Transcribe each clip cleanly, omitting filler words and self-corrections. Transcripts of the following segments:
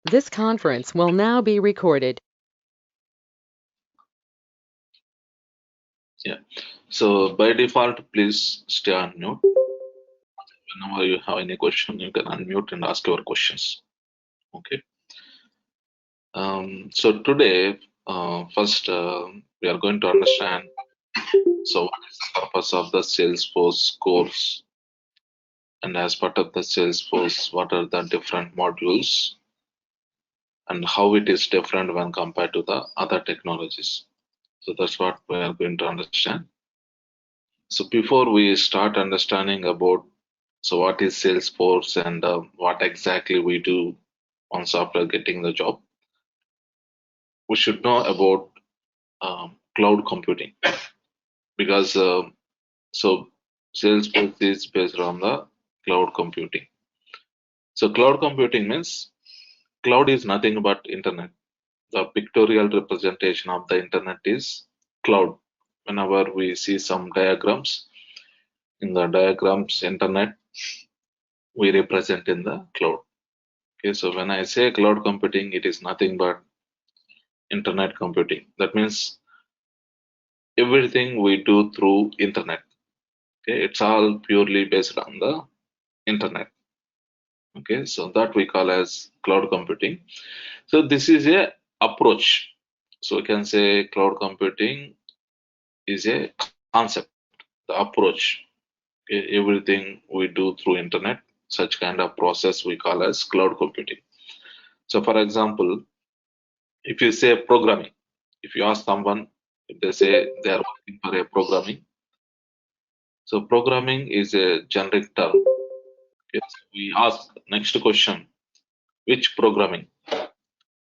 This conference will now be recorded. Yeah. So by default, please stay on mute. Whenever you have any question, you can unmute and ask your questions. Okay. So today, first, we are going to understand. So what is the purpose of the Salesforce course? And as part of the Salesforce, what are the different modules and how it is different when compared to the other technologies? So that's what we are going to understand. So before we start understanding about so what is Salesforce and what exactly we do once after getting the job, we should know about cloud computing because so Salesforce is based on the cloud computing. So cloud computing means cloud is nothing but internet. The pictorial representation of the internet is cloud. Whenever we see some diagrams, in the diagrams internet, we represent in the cloud. Okay, so when I say cloud computing, it is nothing but internet computing. That means everything we do through internet. Okay, it's all purely based on the internet. Okay, so that we call as cloud computing. So this is a approach. So we can say cloud computing is a concept, the approach. Okay, everything we do through internet, such kind of process we call as cloud computing. So for example, if you say programming, if you ask someone, if they say they are working for a programming, so programming is a generic term. Okay, so we ask next question, which programming?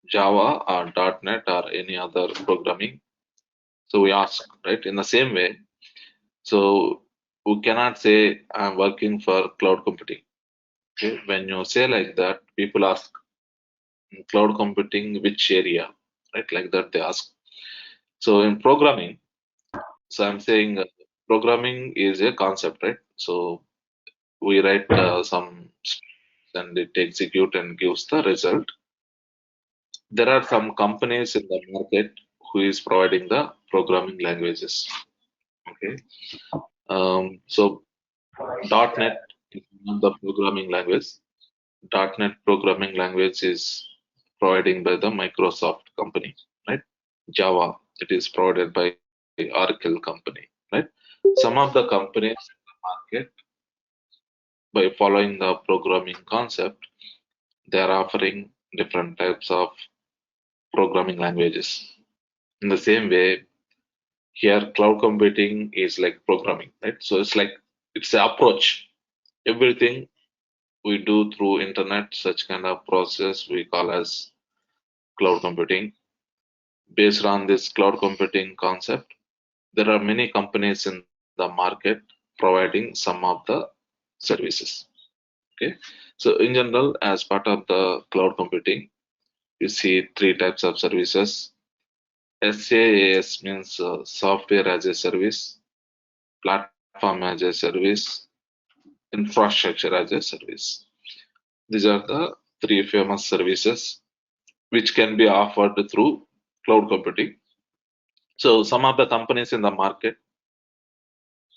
Java or .NET or any other programming? So we ask, right? In the same way, so we cannot say I'm working for cloud computing. Okay? When you say like that, people ask cloud computing which area, right? Like that they ask. So in programming, so I'm saying programming is a concept, right? So we write some and it execute and gives the result. There are some companies in the market who is providing the programming languages. Okay, so .NET is one of the programming language. .NET programming language is providing by the Microsoft company, right? Java, it is provided by Oracle company, right? Some of the companies in the market, by following the programming concept, they are offering different types of programming languages. In the same way, here cloud computing is like programming, right? So it's like it's the approach. Everything we do through internet, such kind of process we call as cloud computing. Based on this cloud computing concept, there are many companies in the market providing some of the services. Okay, so in general, as part of the cloud computing, you see three types of services. SaaS means software as a service, platform as a service, infrastructure as a service. These are the three famous services which can be offered through cloud computing. So some of the companies in the market,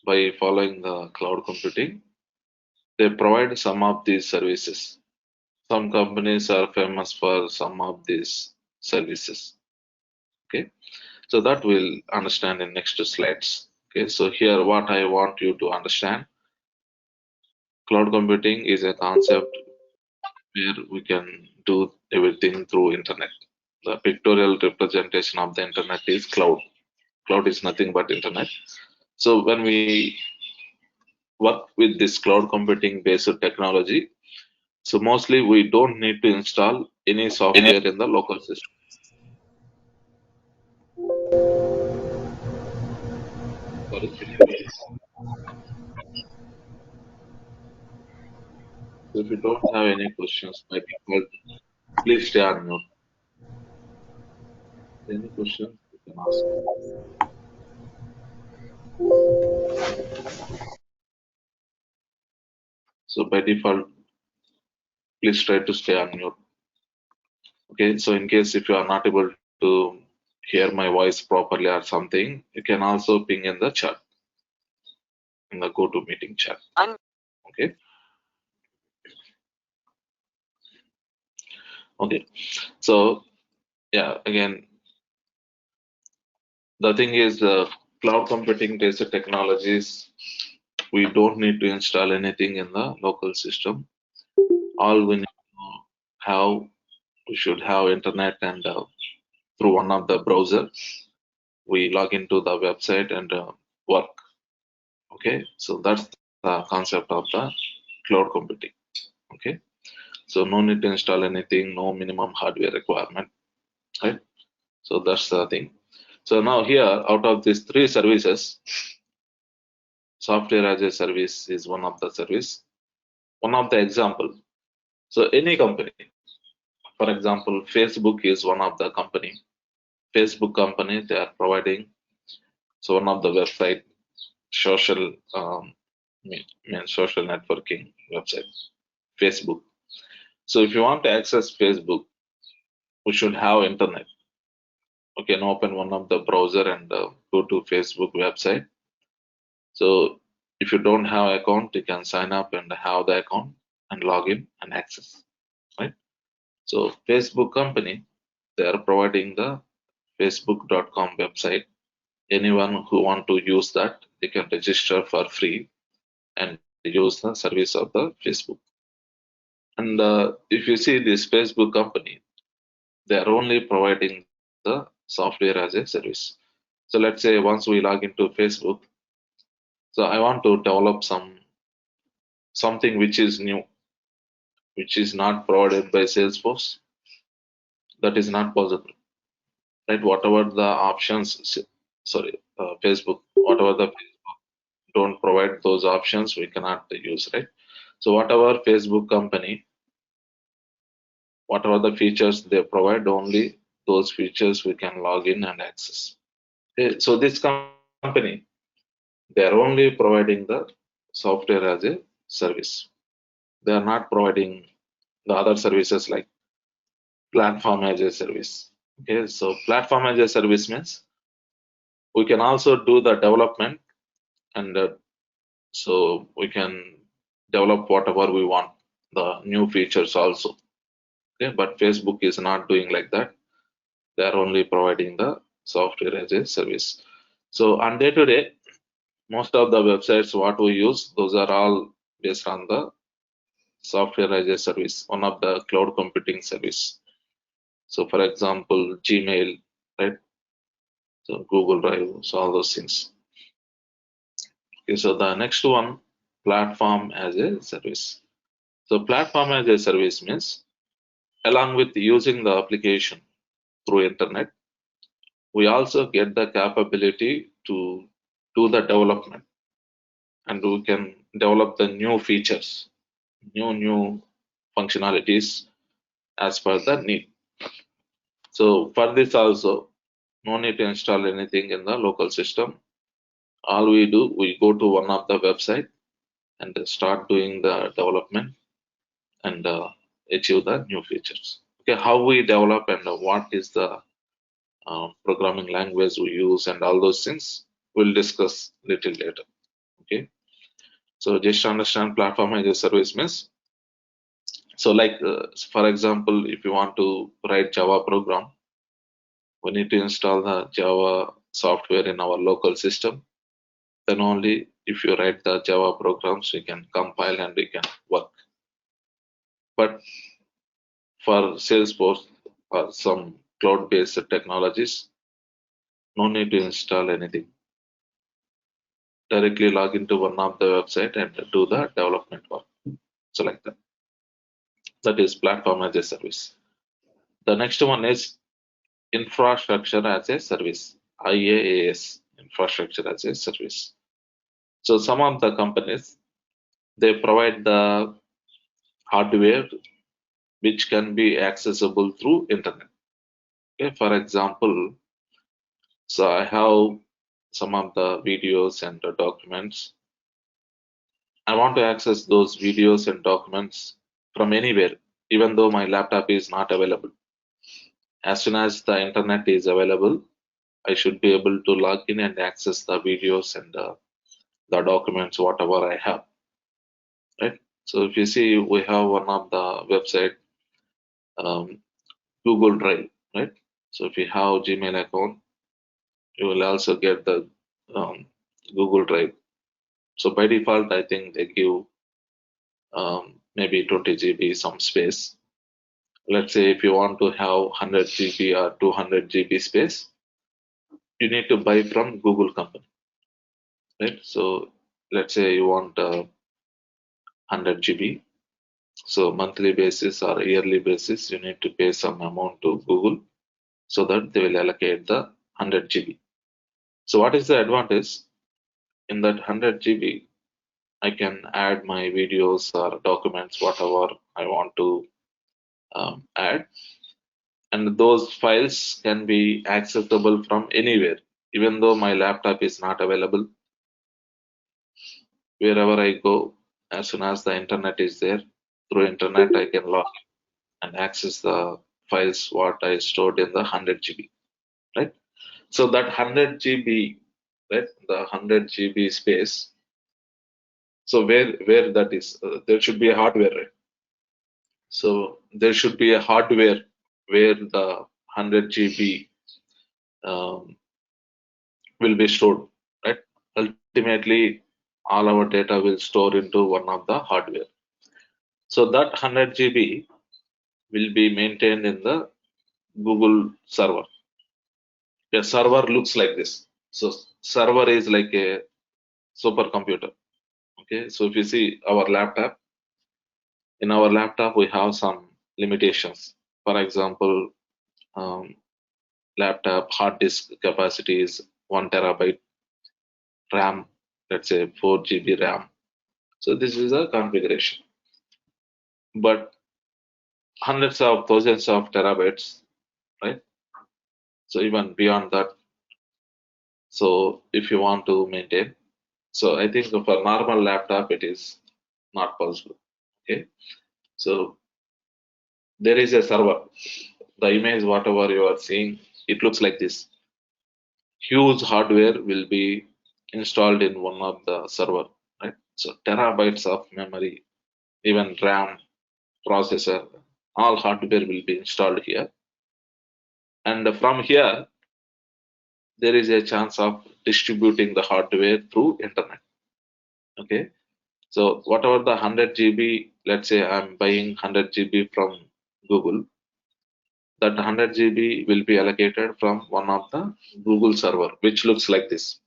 by following the cloud computing, they provide some of these services. Some companies are famous for some of these services. Okay, so that we'll understand in next slides. Okay, so here what I want you to understand, cloud computing is a concept where we can do everything through internet. The pictorial representation of the internet is cloud. Cloud is nothing but internet. So when we work with this cloud computing based technology, so mostly we don't need to install any software in the local system. Sorry. So if you don't have any questions, by default, please stay on mute. Any questions you can ask. So by default, please try to stay on mute. Okay, so in case if you are not able to hear my voice properly or something, you can also ping in the chat, in the GoToMeeting chat. Okay. Okay. So yeah, again, the thing is, cloud computing based technologies, we don't need to install anything in the local system. All we need to have, we should have internet, and through one of the browser, we log into the website and work. Okay, so that's the concept of the cloud computing. Okay, so no need to install anything, no minimum hardware requirement, right? So that's the thing. So now here, out of these three services, software as a service is one of the service, one of the example. So any company, for example, Facebook is one of the company. Facebook company, they are providing, so one of the website, social, social networking website, Facebook. So if you want to access Facebook, we should have internet. You can open one of the browser and go to Facebook website. So if you don't have account, you can sign up and have the account and log in and access, right? So Facebook company, they are providing the facebook.com website. Anyone who want to use that, they can register for free and use the service of the Facebook. And if you see this Facebook company, they are only providing the software as a service. So let's say once we log into Facebook, so I want to develop something which is new, which is not provided by Salesforce. That is not possible, right? Whatever the options, sorry, Facebook, whatever the don't provide those options, we cannot use, right? So whatever Facebook company, whatever the features they provide, only those features we can log in and access. Okay, so this company, they are only providing the software as a service. They are not providing the other services like platform as a service. Okay, so platform as a service means we can also do the development, and so we can develop whatever we want, the new features also. Okay, but Facebook is not doing like that. They are only providing the software as a service. So on day to day, most of the websites what we use, those are all based on the software as a service, one of the cloud computing service. So for example, Gmail, right? So Google Drive, so all those things. Okay, so the next one, platform as a service. So platform as a service means along with using the application through internet, we also get the capability to do the development, and we can develop the new features, new functionalities as per the need. So for this also, no need to install anything in the local system. All we do, we go to one of the website and start doing the development and achieve the new features. Okay, how we develop and what is the programming language we use and all those things, we'll discuss little later. Okay, so just understand platform as a service means, so like for example, if you want to write Java program, we need to install the Java software in our local system. Then only if you write the Java programs, we can compile and we can work. But for Salesforce or some cloud-based technologies, no need to install anything. Directly log into one of the website and do the development work. So like that. That is platform as a service. The next one is infrastructure as a service, IaaS, infrastructure as a service. So some of the companies, they provide the hardware which can be accessible through internet. Okay, for example, so I have some of the videos and the documents. I want to access those videos and documents from anywhere, even though my laptop is not available. As soon as the internet is available, I should be able to log in and access the videos and the documents, whatever I have, right? So if you see, we have one of the website, um, Google Drive, right? So if you have Gmail account, you will also get the um, Google Drive. So by default, I think they give maybe 20 GB some space. Let's say if you want to have 100 GB or 200 GB space, you need to buy from Google company, right? So let's say you want 100 GB. So monthly basis or yearly basis, you need to pay some amount to Google so that they will allocate the 100 GB. So what is the advantage? In that 100 GB, I can add my videos or documents, whatever I want to add, and those files can be accessible from anywhere. Even though my laptop is not available, wherever I go, as soon as the internet is there, through internet I can log in and access the files what I stored in the 100 GB, right? So that 100 GB, right, the 100 GB space. So where that is, there should be a hardware, right? So there should be a hardware where the 100 GB um, will be stored, right? Ultimately, all our data will store into one of the hardware. So that 100 GB will be maintained in the Google server. A server looks like this. So server is like a supercomputer. Okay, so if you see our laptop, in our laptop we have some limitations. For example, um, laptop hard disk capacity is 1 TB, RAM, let's say 4 GB RAM. So this is a configuration. But hundreds of thousands of terabytes, right? So even beyond that. So if you want to maintain, so I think for normal laptop it is not possible. Okay, so there is a server. The image, whatever you are seeing, it looks like this. Huge hardware will be installed in one of the server, right? So terabytes of memory, even RAM, processor, all hardware will be installed here. And from here, there is a chance of distributing the hardware through internet. Okay, so whatever the 100 GB, let's say I'm buying 100 GB from Google, that 100 GB will be allocated from one of the Google server, which looks like this.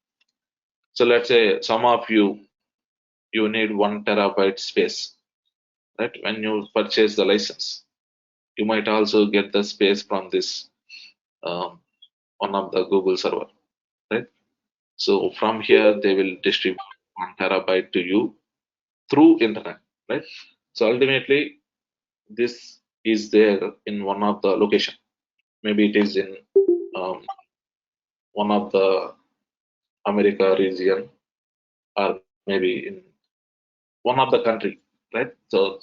So let's say some of you need 1 TB space, right? When you purchase the license, you might also get the space from this um, one of the Google server, right? So from here they will distribute 1 TB to you through internet, right? So ultimately, this is there in one of the location. Maybe it is in um, one of the America region, or maybe in one of the country, right? So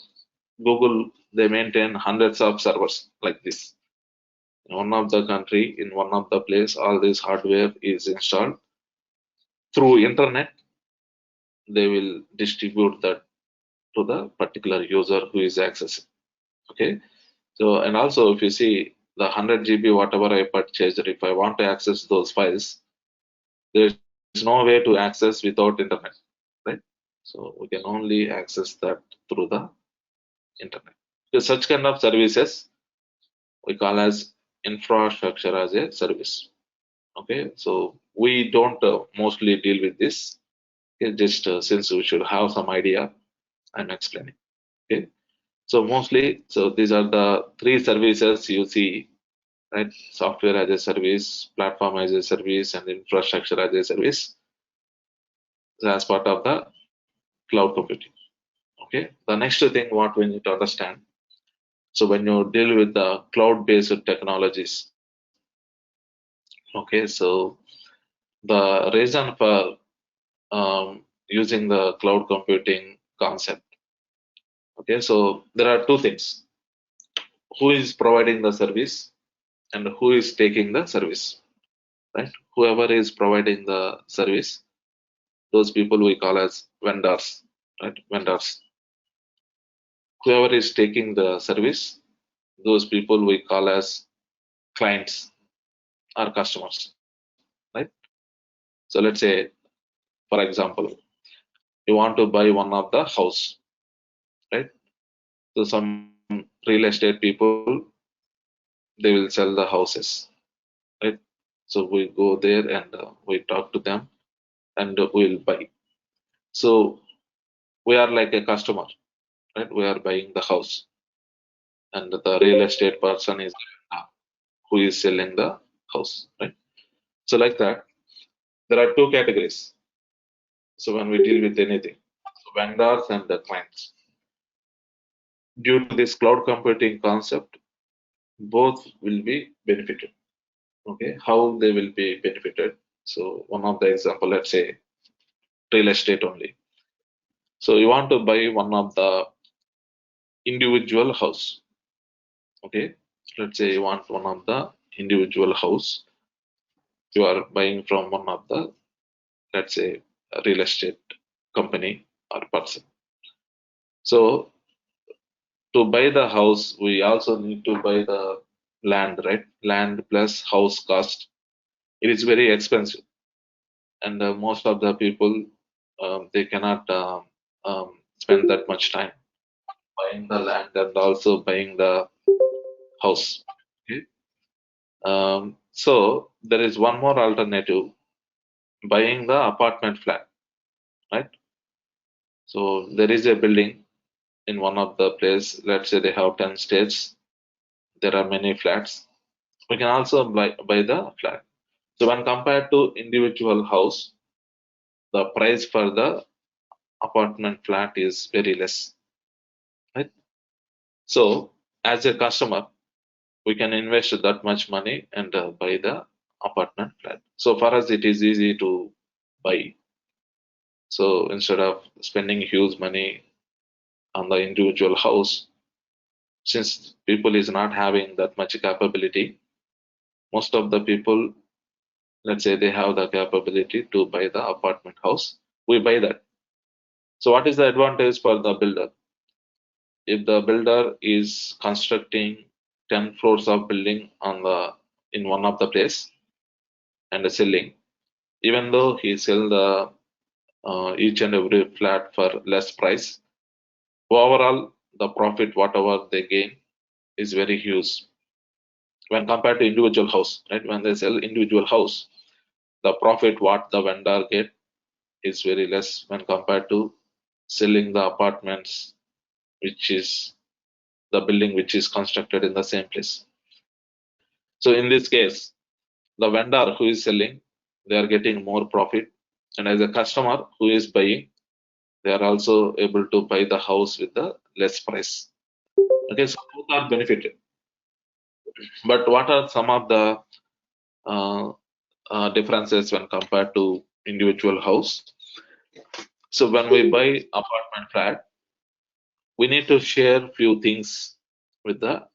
Google, they maintain hundreds of servers like this. In one of the country, in one of the place, all this hardware is installed through internet. They will distribute that to the particular user who is accessing. Okay. So, and also if you see the 100 GB, whatever I purchased, if I want to access those files, there is no way to access without internet, right? So we can only access that through the internet. So such kind of services we call as infrastructure as a service. Okay, so we don't mostly deal with this. Okay, just since we should have some idea, I'm explaining. Okay, so mostly, so these are the three services you see, right? Software as a service, platform as a service, and infrastructure as a service as part of the cloud computing. Okay, the next thing what we need to understand. So when you deal with the cloud-based technologies, okay, so the reason for using the cloud computing concept. Okay, so there are two things. Who is providing the service and who is taking the service, right? Whoever is providing the service, those people we call as vendors, right? Vendors. Whoever is taking the service, those people we call as clients or customers, right? So let's say, for example, you want to buy one of the house, right? So some real estate people, they will sell the houses, right? So we go there and we talk to them and we'll buy. So we are like a customer, right? We are buying the house, and the real estate person is who is selling the house, right? So like that, there are two categories. So when we deal with anything, so vendors and the clients. Due to this cloud computing concept, both will be benefited. Okay, how they will be benefited? So one of the example, let's say real estate only. So you want to buy one of the individual house. Okay, let's say you want one of the individual house. You are buying from one of the, let's say, a real estate company or person. So to buy the house, we also need to buy the land, right? Land plus house cost. It is very expensive, and most of the people they cannot spend that much time buying the land and also buying the house. Okay? So there is one more alternative: buying the apartment flat, right? So there is a building in one of the place. Let's say they have 10 states. There are many flats. We can also buy the flat. So when compared to individual house, the price for the apartment flat is very less, right? So as a customer, we can invest that much money and buy the apartment flat. So for us, it is easy to buy. So instead of spending huge money on the individual house, since people is not having that much capability, most of the people, let's say they have the capability to buy the apartment house, we buy that. So what is the advantage for the builder? If the builder is constructing 10 floors of building on the in one of the place and selling, even though he sell the each and every flat for less price, overall the profit whatever they gain is very huge when compared to individual house, right? When they sell individual house, the profit what the vendor get is very less when compared to selling the apartments, which is the building which is constructed in the same place. So in this case, the vendor who is selling, they are getting more profit, and as a customer who is buying, they are also able to buy the house with the less price. Okay, so both are benefited. But what are some of the uh, differences when compared to individual house? So when we buy apartment flat, we need to share few things with the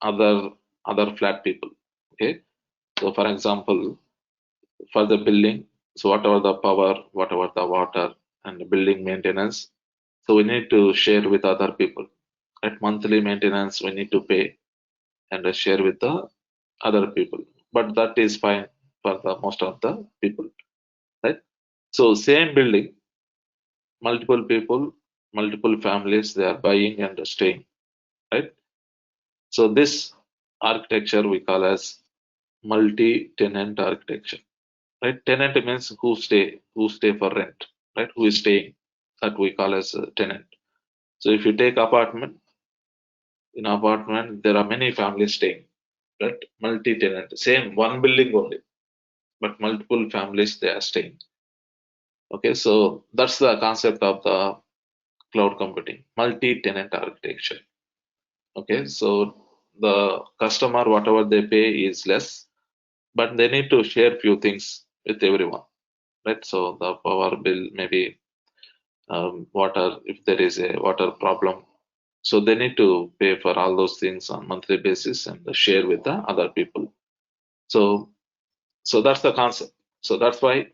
other other flat people. Okay, so for example, for the building, so whatever the power, whatever the water and the building maintenance, so we need to share with other people. At monthly maintenance, we need to pay and share with the other people. But that is fine for the most of the people, right? So same building, multiple people, multiple families, they are buying and staying, right? So this architecture we call as multi-tenant architecture, right? Tenant means who stay for rent, right? Who is staying, that we call as a tenant. So if you take apartment, in apartment there are many families staying, right? Multi-tenant, same one building only, but multiple families they are staying. Okay, so that's the concept of the cloud computing, multi-tenant architecture. Okay, so the customer whatever they pay is less, but they need to share few things with everyone, right? So the power bill, maybe water, if there is a water problem, so they need to pay for all those things on monthly basis and share with the other people. So that's the concept. So that's why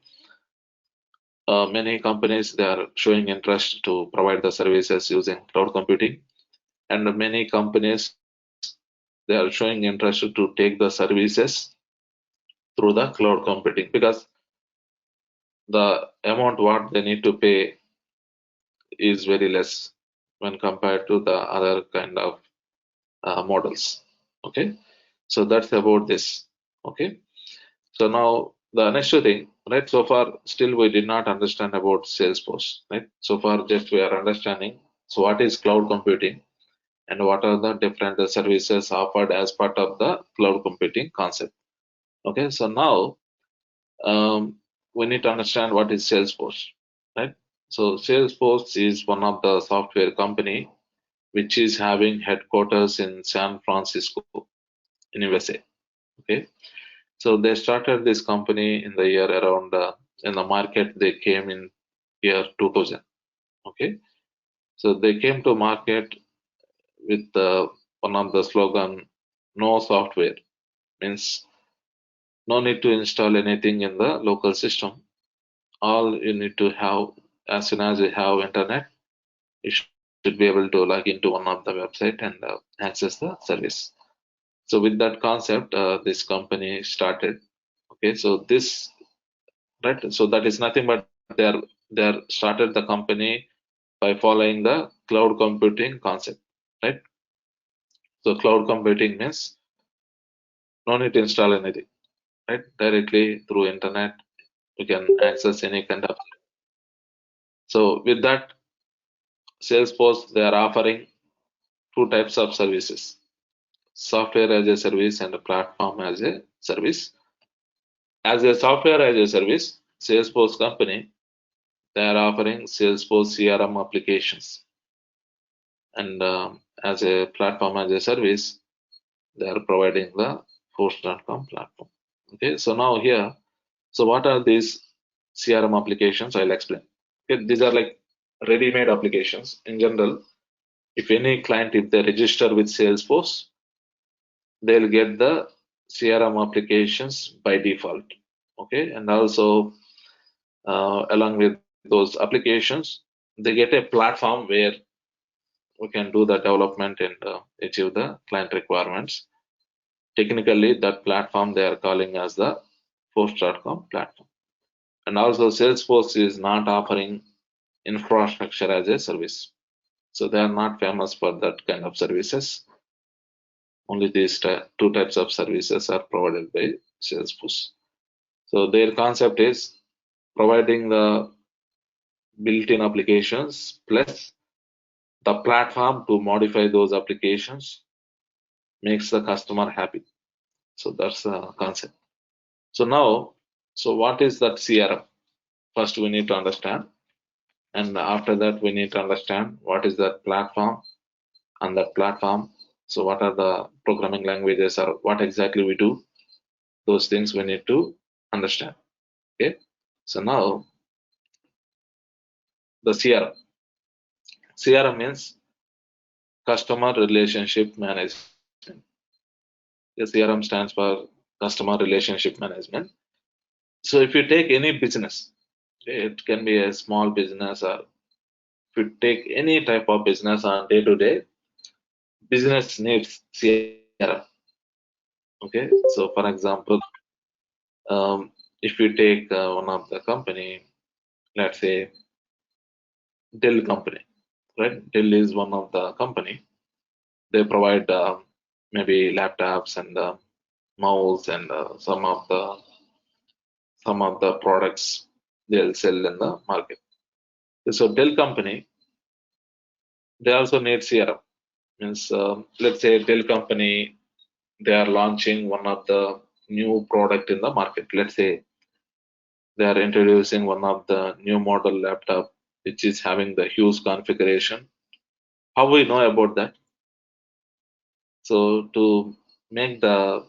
many companies they are showing interest to provide the services using cloud computing, and many companies they are showing interest to take the services through the cloud computing because the amount what they need to pay is very less when compared to the other kind of models. Okay, so that's about this. Okay, so now the next thing, right? So far, still we did not understand about Salesforce, right? So far, just we are understanding. So what is cloud computing and what are the different services offered as part of the cloud computing concept? Okay, so now we need to understand what is Salesforce, right? So Salesforce is one of the software company which is having headquarters in San Francisco in USA. Okay, so they started this company in the year around in the market they came in year 2000. Okay, so they came to market with one of the slogan, no software means no need to install anything in the local system. All you need to have as soon as you have internet, you should be able to log into one of the website and access the service. So with that concept, this company started. Okay, so this right, so that is nothing but they are started the company by following the cloud computing concept, right? So cloud computing means no need to install anything, right? Directly through internet, you can access any kind of. So with that, Salesforce they are offering two types of services: software as a service and a platform as a service. As a software as a service, Salesforce company they are offering Salesforce CRM applications, and as a platform as a service, they are providing the Force.com platform. Okay, so now here, so what are these CRM applications? I'll explain. Okay, these are like ready-made applications. In general, if any client, if they register with Salesforce, they'll get the CRM applications by default. Okay, and also along with those applications, they get a platform where we can do the development and achieve the client requirements. Technically, that platform they are calling as the Force.com platform. And also, Salesforce is not offering infrastructure as a service. So they are not famous for that kind of services. Only these two types of services are provided by Salesforce. So their concept is providing the built-in applications plus the platform to modify those applications makes the customer happy. So that's the concept. So now, so what is that CRM? First, we need to understand, and after that, we need to understand what is that platform and that platform. So what are the programming languages or what exactly we do? Those things we need to understand. Okay. So now the CRM. CRM means customer relationship management. The CRM stands for customer relationship management. So if you take any business, it can be a small business or if you take any type of business on day to day, business needs CRM. Okay, so for example, if you take one of the company, let's say Dell company, right? Dell is one of the company. They provide maybe laptops and mouse and some of the products they'll sell in the market. So Dell company, they also need CRM. Means let's say Dell company, they are launching one of the new product in the market. Let's say they are introducing one of the new model laptop which is having the huge configuration. How we know about that? So to make the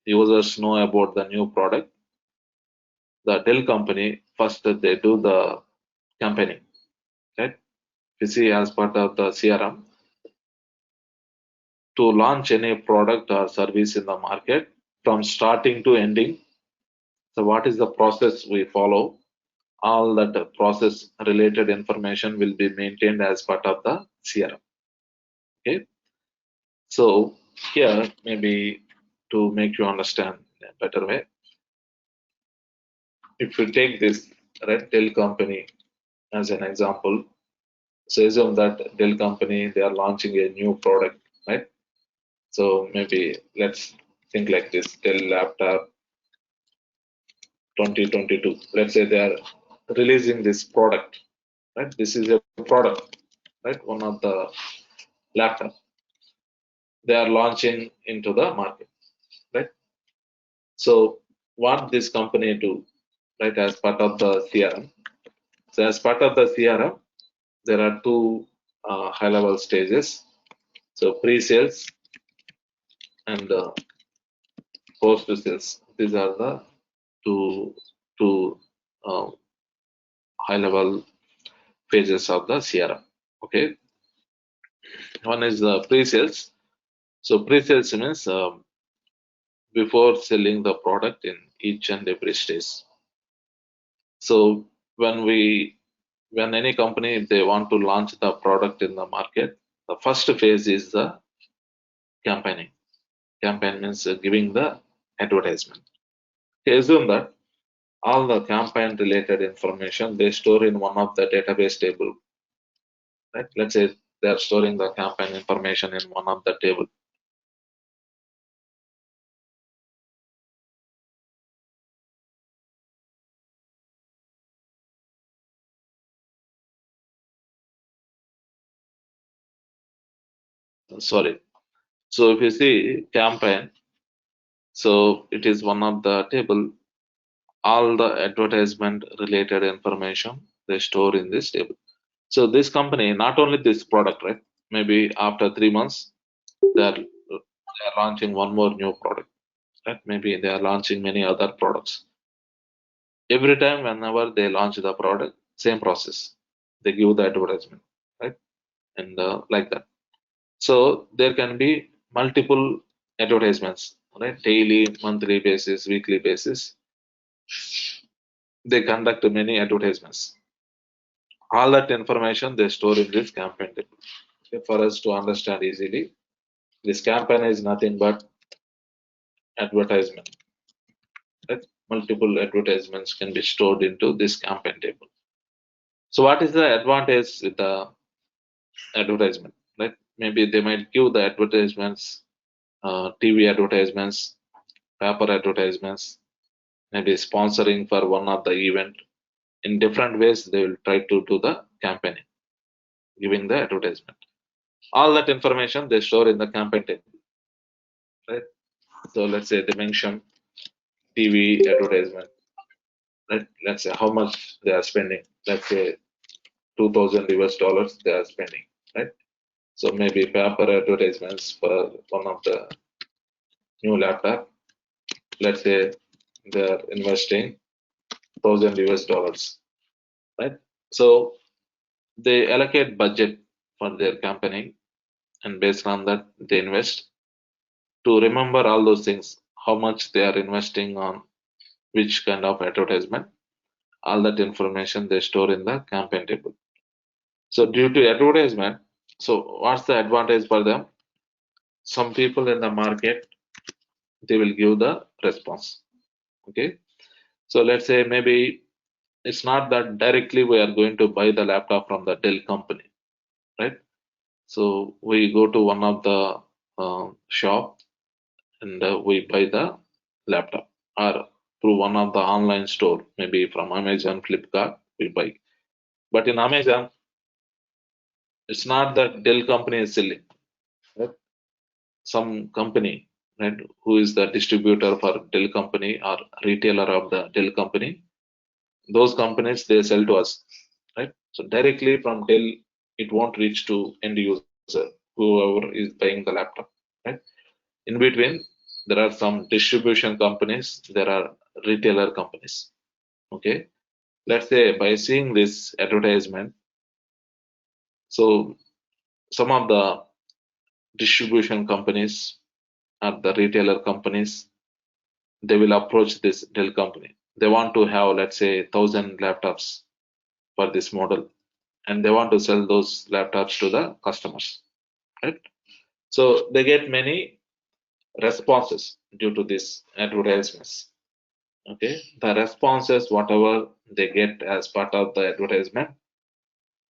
users know about the new product, the Dell company first they do the campaigning, right? You see, as part of the CRM, to launch any product or service in the market, from starting to ending. So what is the process we follow? All that process related information will be maintained as part of the CRM. Okay. So here, maybe to make you understand in a better way, if you take this Red Dell company as an example, so assume that Dell company, they are launching a new product, right? So maybe let's think like this: Dell laptop 2022. Let's say they are releasing this product, right? This is a product, right? One of the laptop they are launching into the market, right? So what this company do, right, as part of the CRM? So as part of the CRM, there are two high-level stages. So pre-sales and post-sales. These are the two uh, high-level phases of the CRM. Okay, one is the pre-sales. So pre-sales means before selling the product in each and every stage. So when when any company if they want to launch the product in the market, the first phase is the campaigning. Campaign means giving the advertisement. Okay, assume that all the campaign related information they store in one of the database table, right? Let's say they are storing the campaign information in one of the table. Sorry. So if you see campaign, so it is one of the table. All the advertisement related information they store in this table. So this company, not only this product, right? Maybe after 3 months, they are launching one more new product, right? Maybe they are launching many other products. Every time, whenever they launch the product, same process. They give the advertisement, right? And like that. So there can be multiple advertisements, right? Daily, monthly basis, weekly basis. They conduct many advertisements. All that information they store in this campaign table. Okay, for us to understand easily, this campaign is nothing but advertisement. Right? Multiple advertisements can be stored into this campaign table. So what is the advantage with the advertisement? Right? Maybe they might give the advertisements, TV advertisements, paper advertisements, maybe sponsoring for one of the event. In different ways, they will try to do the campaigning, giving the advertisement. All that information they store in the campaign table. Right? So let's say they mention TV advertisement. Right? Let's say how much they are spending. Let's say 2000 US dollars they are spending. Right? So maybe paper advertisements for one of the new laptop. Let's say they are investing 1000 US dollars. Right? So they allocate budget for their company, and based on that they invest. To remember all those things, how much they are investing on which kind of advertisement, all that information they store in the campaign table. So due to advertisement, so what's the advantage for them? Some people in the market, they will give the response. Okay. So let's say maybe it's not that directly we are going to buy the laptop from the Dell company, right? So we go to one of the shop and we buy the laptop, or through one of the online store, maybe from Amazon, Flipkart, we buy. But in Amazon, it's not that Dell company is selling, right? Some company, right, who is the distributor for Dell company or retailer of the Dell company, those companies they sell to us, right? So directly from Dell, it won't reach to end user, whoever is buying the laptop, right? In between, there are some distribution companies, there are retailer companies. Okay, let's say by seeing this advertisement, so some of the distribution companies or the retailer companies, they will approach this Dell company. They want to have, let's say, 1,000 laptops for this model, and they want to sell those laptops to the customers, right? So they get many responses due to these advertisements. Okay, the responses, whatever they get as part of the advertisement,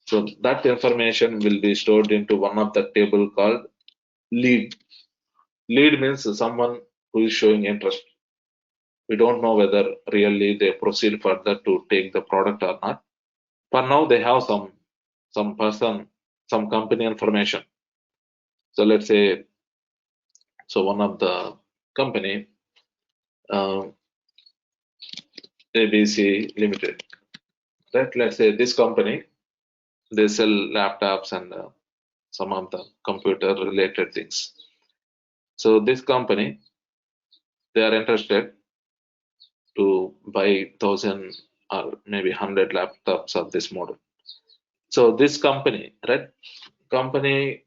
so that information will be stored into one of the table called lead. Lead means someone who is showing interest. We don't know whether really they proceed further to take the product or not. For now, they have some person, some company information. So let's say, so one of the company, uh, ABC Limited, right? Let's say this company, they sell laptops and some of the computer related things. So this company, they are interested to buy 1,000 or maybe 100 laptops of this model. So this company, right? Company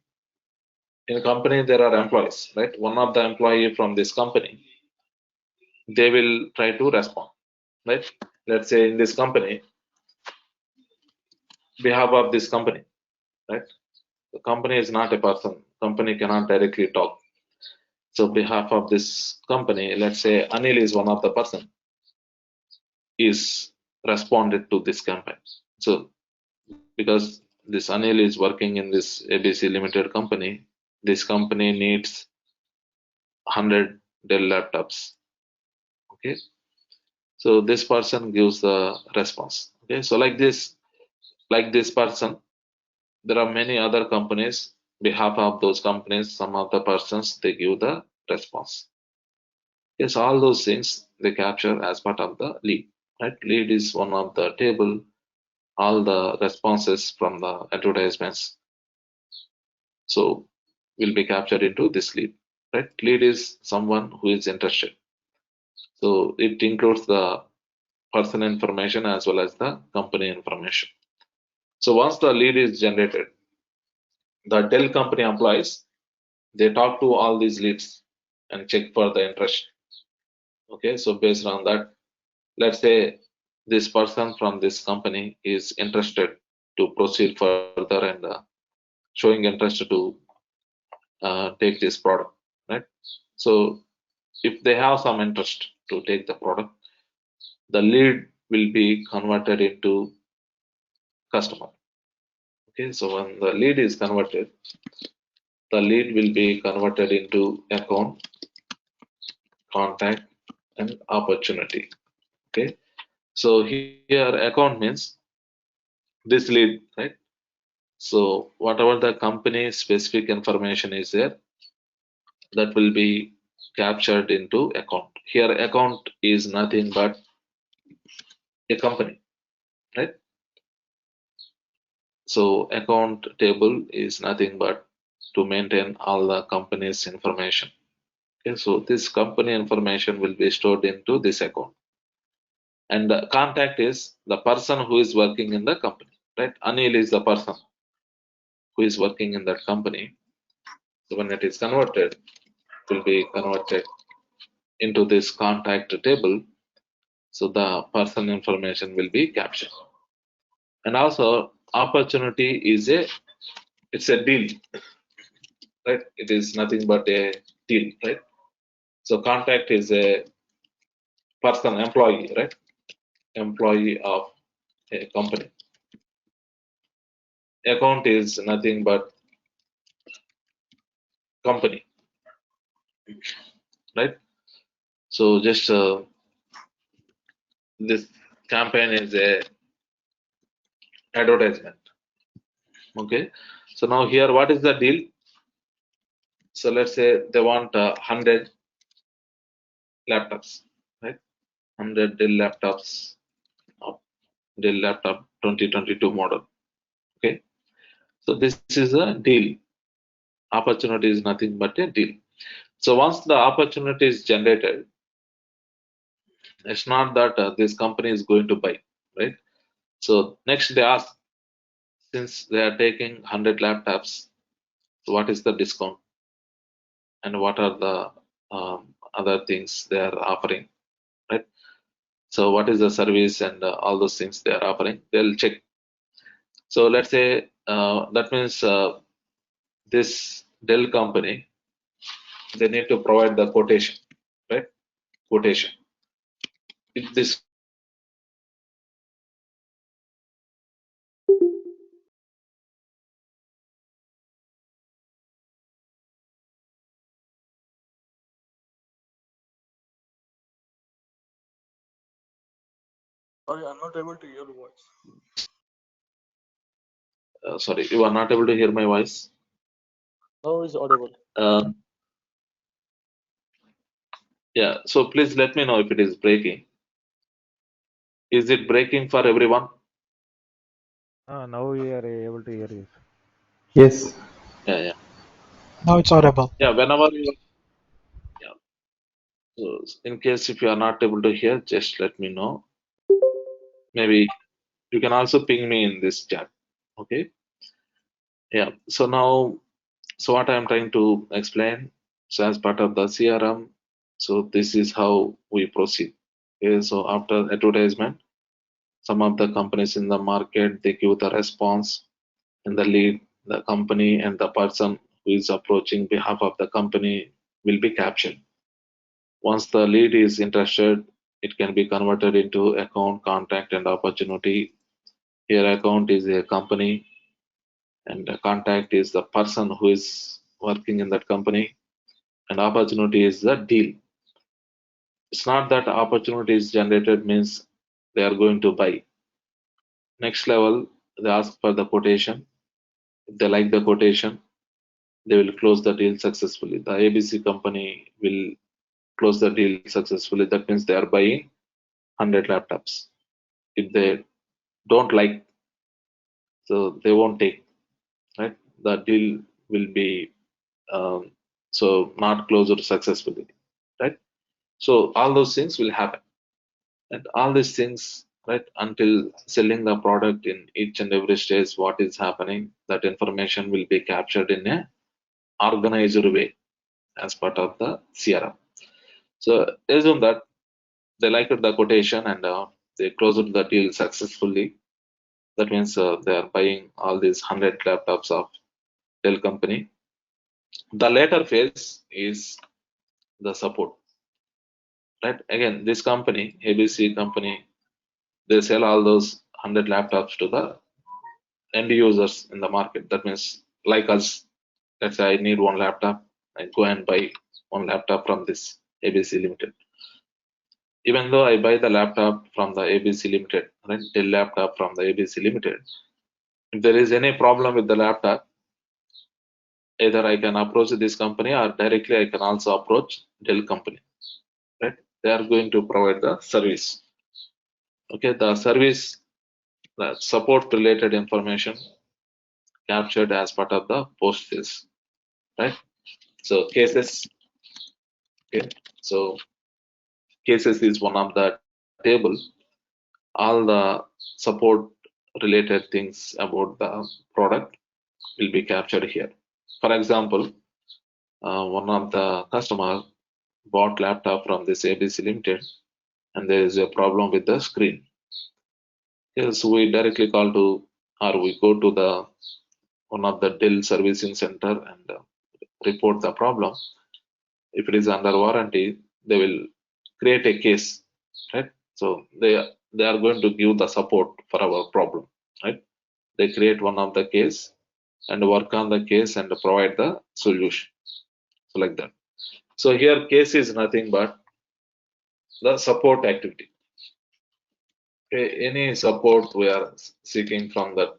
In company there are employees, right? One of the employee from this company, they will try to respond, right? Let's say in this company, behalf of this company, right? The company is not a person. Company cannot directly talk. So behalf of this company, let's say Anil is one of the person, is responded to this campaign. So because this Anil is working in this ABC Limited company, this company needs 100 Dell laptops. Okay, so this person gives the response. Okay, so like this person, there are many other companies. Behalf of those companies, some of the persons they give the response. Yes, all those things they capture as part of the lead. Right, lead is one of the table. All the responses from the advertisements, so will be captured into this lead. Right, lead is someone who is interested. So it includes the person information as well as the company information. So once the lead is generated, the Dell company employees, they talk to all these leads and check for the interest. Okay, so based on that, let's say this person from this company is interested to proceed further and showing interest to take this product, right? So if they have some interest to take the product, the lead will be converted into customer. Okay, so when the lead is converted, the lead will be converted into account, contact, and opportunity. Okay, so here account means this lead, right? So whatever the company specific information is there, that will be captured into account. Here account is nothing but a company, right? So account table is nothing but to maintain all the company's information. Okay, so this company information will be stored into this account. And the contact is the person who is working in the company, right? Anil is the person who is working in that company. So when it is converted, it will be converted into this contact table. So the person information will be captured. And also opportunity is it's a deal, right? It is nothing but a deal, right? So contact is a person, employee, right? Employee of a company. Account is nothing but company, right? So just this campaign is a advertisement. Okay. So now here, what is the deal? So let's say they want 100 laptops, right? 100 Dell laptops of Dell laptop 2022 model. Okay. So this is a deal. Opportunity is nothing but a deal. So once the opportunity is generated, it's not that this company is going to buy, right? So next they ask, since they are taking 100 laptops, so what is the discount and what are the other things they are offering, right? So what is the service and all those things they are offering, they'll check. So let's say that means this Dell company, they need to provide the quotation, right? Quotation. If this Sorry, I'm not able to hear your voice. sorry, you are not able to hear my voice. Now is audible. Uh, yeah, so please let me know if it is breaking. Is it breaking for everyone? Now we are able to hear you. Yes. Yeah, yeah. Now it's audible. Yeah, whenever you, yeah. So in case if you are not able to hear, just let me know. Maybe you can also ping me in this chat. Okay. Yeah. So now, so what I'm trying to explain, so as part of the CRM, so this is how we proceed. Okay. So after advertisement, some of the companies in the market, they give the response and the lead, the company and the person who is approaching behalf of the company will be captured. Once the lead is interested, it can be converted into account, contact, and opportunity. Here, account is a company, and the contact is the person who is working in that company, and opportunity is the deal. It's not that opportunity is generated means they are going to buy. Next level, they ask for the quotation. If they like the quotation, they will close the deal successfully. The ABC company will close the deal successfully. That means they are buying 100 laptops. If they don't like, so they won't take, right? The deal will be so not closed successfully, right? So all those things will happen, and all these things, right, until selling the product in each and every stage, what is happening, that information will be captured in a organized way as part of the CRM. So assume that they liked the quotation and they closed the deal successfully. That means they are buying all these 100 laptops of Dell company. The later phase is the support, right? Again, this company, ABC company, they sell all those 100 laptops to the end users in the market. That means, like us, let's say I need one laptop, I go and buy one laptop from this ABC Limited. Even though I buy the laptop from the ABC Limited, right, Dell laptop from the ABC Limited, if there is any problem with the laptop, either I can approach this company or directly I can also approach Dell company, right? They are going to provide the service. Okay, the service, the support related information captured as part of the post phase, right? So cases, okay. So cases is one of the table. All the support related things about the product will be captured here. For example, one of the customer bought laptop from this ABC Limited, and there is a problem with the screen. Yes, we directly call to, or we go to the one of the Dell servicing center and report the problem. If it is under warranty, they will create a case, right? So they are going to give the support for our problem, right? They create one of the case and work on the case and provide the solution. So like that. So here case is nothing but the support activity. Okay, any support we are seeking from the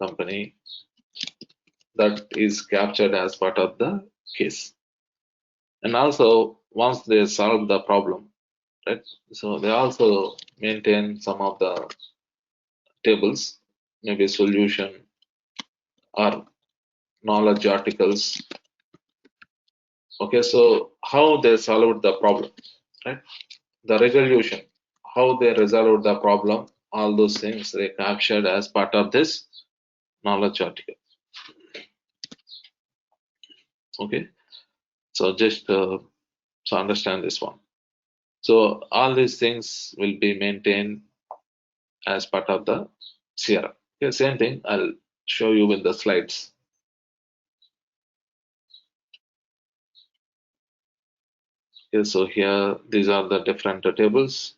company, that is captured as part of the case. And also once they solve the problem, right, so they also maintain some of the tables, maybe solution or knowledge articles. Okay, so how they solved the problem, right, the resolution, how they resolved the problem, all those things they captured as part of this knowledge article. Okay, so just So understand this one. So all these things will be maintained as part of the CRM. Okay, same thing I'll show you with the slides. Okay, so here these are the different tables,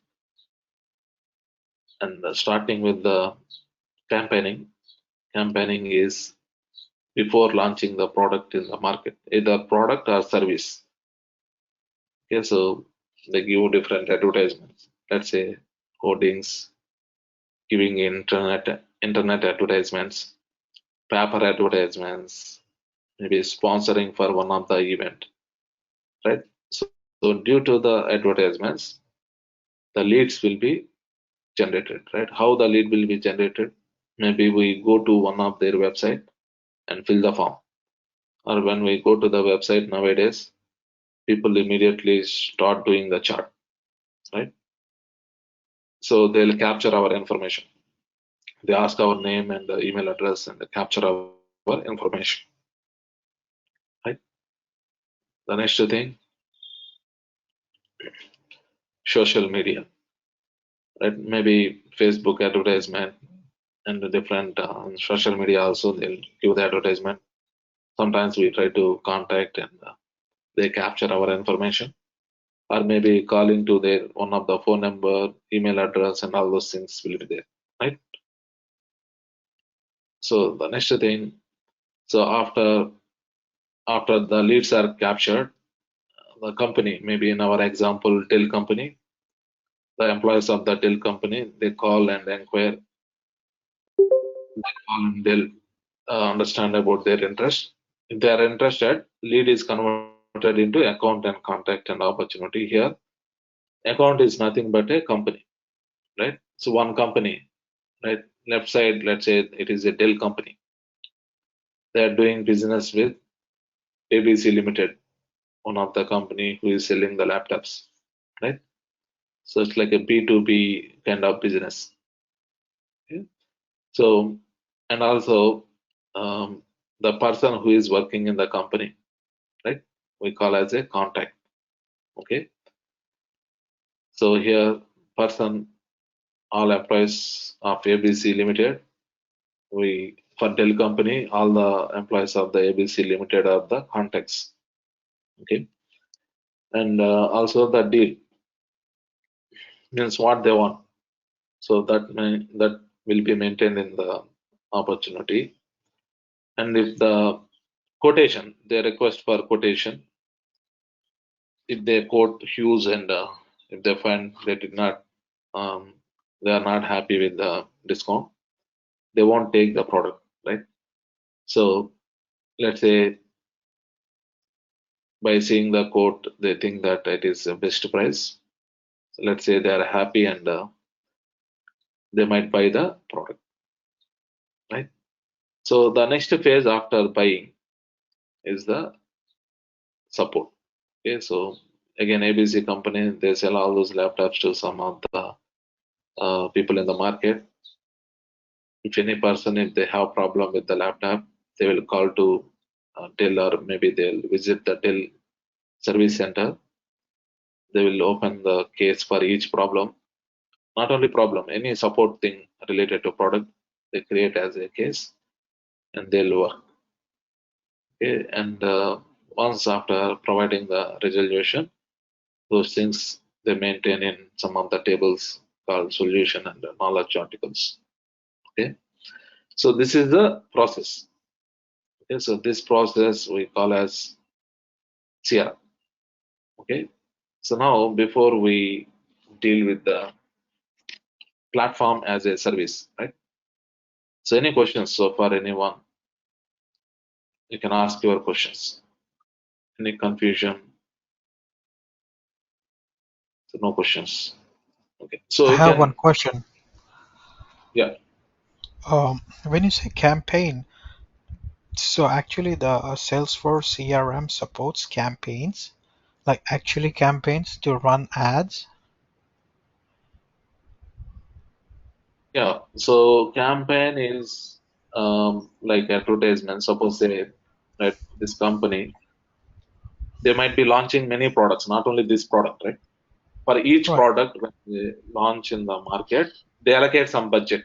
and starting with the campaigning. Campaigning is before launching the product in the market, either product or service. Okay, so they give different advertisements. Let's say hoardings, giving internet advertisements, paper advertisements, maybe sponsoring for one of the event, right? So due to the advertisements, the leads will be generated, right? How the lead will be generated? Maybe we go to one of their website and fill the form, or when we go to the website nowadays, people immediately start doing the chart, right? So they'll capture our information. They ask our name and the email address and they capture our information, right? The next thing, social media, right? Maybe Facebook advertisement and the different social media also, they'll give the advertisement. Sometimes we try to contact and they capture our information, or maybe calling to their one of the phone number, email address, and all those things will be there, right? So the next thing, so after the leads are captured, the company, maybe in our example, Dell company, the employees of the Dell company, they call and inquire, they call and they'll understand about their interest. If they are interested, lead is converted into account and contact and opportunity. Here, account is nothing but a company, right? So one company, right? Left side, let's say it is a Dell company. They are doing business with ABC Limited, one of the company who is selling the laptops, right? So it's like a B2B kind of business. Okay? So, and also the person who is working in the company, right? We call as a contact. Okay. So here, person, all employees of ABC Limited, we for Dell company, all the employees of the ABC Limited are the contacts. Okay. And also the deal means what they want. So that will be maintained in the opportunity. And if the quotation, they request for quotation, if they quote huge and if they find they are not happy with the discount, they won't take the product, right? So let's say by seeing the quote, they think that it is the best price. So let's say they are happy and they might buy the product, right? So the next phase after buying is the support. Okay, so again, ABC company, they sell all those laptops to some of the people in the market. If any person, if they have problem with the laptop, they will call to Dell, or maybe they'll visit the Dell service center. They will open the case for each problem. Not only problem, any support thing related to product, they create as a case and they'll work. Okay, and once after providing the resolution, those things they maintain in some of the tables called solution and knowledge articles. Okay, so this is the process. Okay, so this process we call as CRM. Okay, so now before we deal with the platform as a service, right? So any questions so far, anyone? You can ask your questions. Any confusion? So no questions. Okay, so I you have one can, question. yeah. When you say campaign, so actually the Salesforce CRM supports campaigns, like actually campaigns to run ads. Yeah, so campaign is like advertisement. Suppose say that this company, they might be launching many products, not only this product, right? For each Right. product, when they launch in the market, they allocate some budget.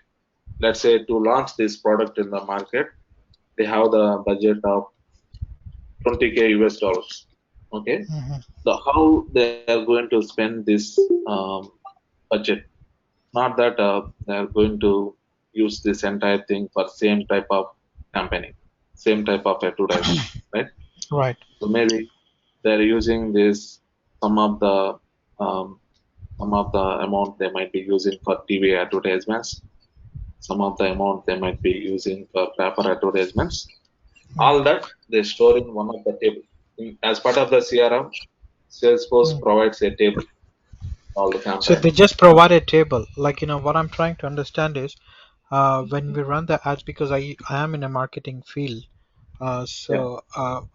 Let's say to launch this product in the market, they have the budget of 20K US dollars. Okay, Mm-hmm. so how they are going to spend this budget? Not that they are going to use this entire thing for same type of campaigning, same type of advertisement, right? Right. So maybe they're using this some of the um, some of the amount they might be using for TV advertisements, some of the amount they might be using for paper advertisements. All that they store in one of the table. As part of the CRM, Salesforce Mm. provides a table, all the So campaign. they just provide a table. Like, what I'm trying to understand is when we run the ads, because I am in a marketing field. Yeah,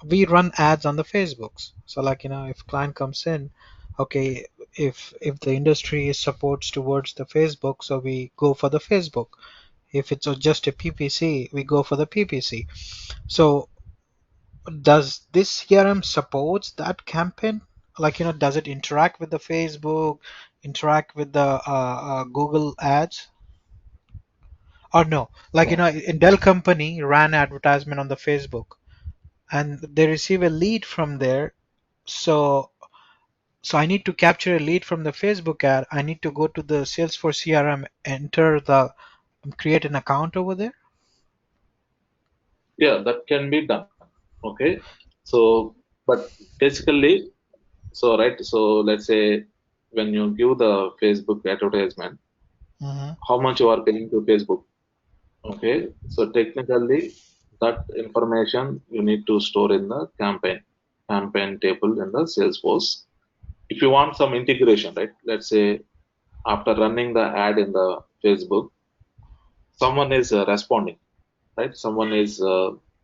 We run ads on the Facebooks. So like, if client comes in, okay, if the industry supports towards the Facebook, so we go for the Facebook. If it's just a PPC, we go for the PPC. So does this CRM supports that campaign? Like, does it interact with the Facebook, interact with the Google ads? Or no? Like, no. in Dell company ran advertisement on the Facebook and they receive a lead from there. So I need to capture a lead from the Facebook ad. I need to go to the Salesforce CRM, enter the create an account over there. Yeah, that can be done. Okay, so but basically, so right, so let's say when you give the Facebook advertisement, Hmm. how much you are paying to Facebook? Okay, so technically, that information you need to store in the campaign table in the Salesforce. If you want some integration, right? Let's say after running the ad in the Facebook, someone is responding, right? Someone is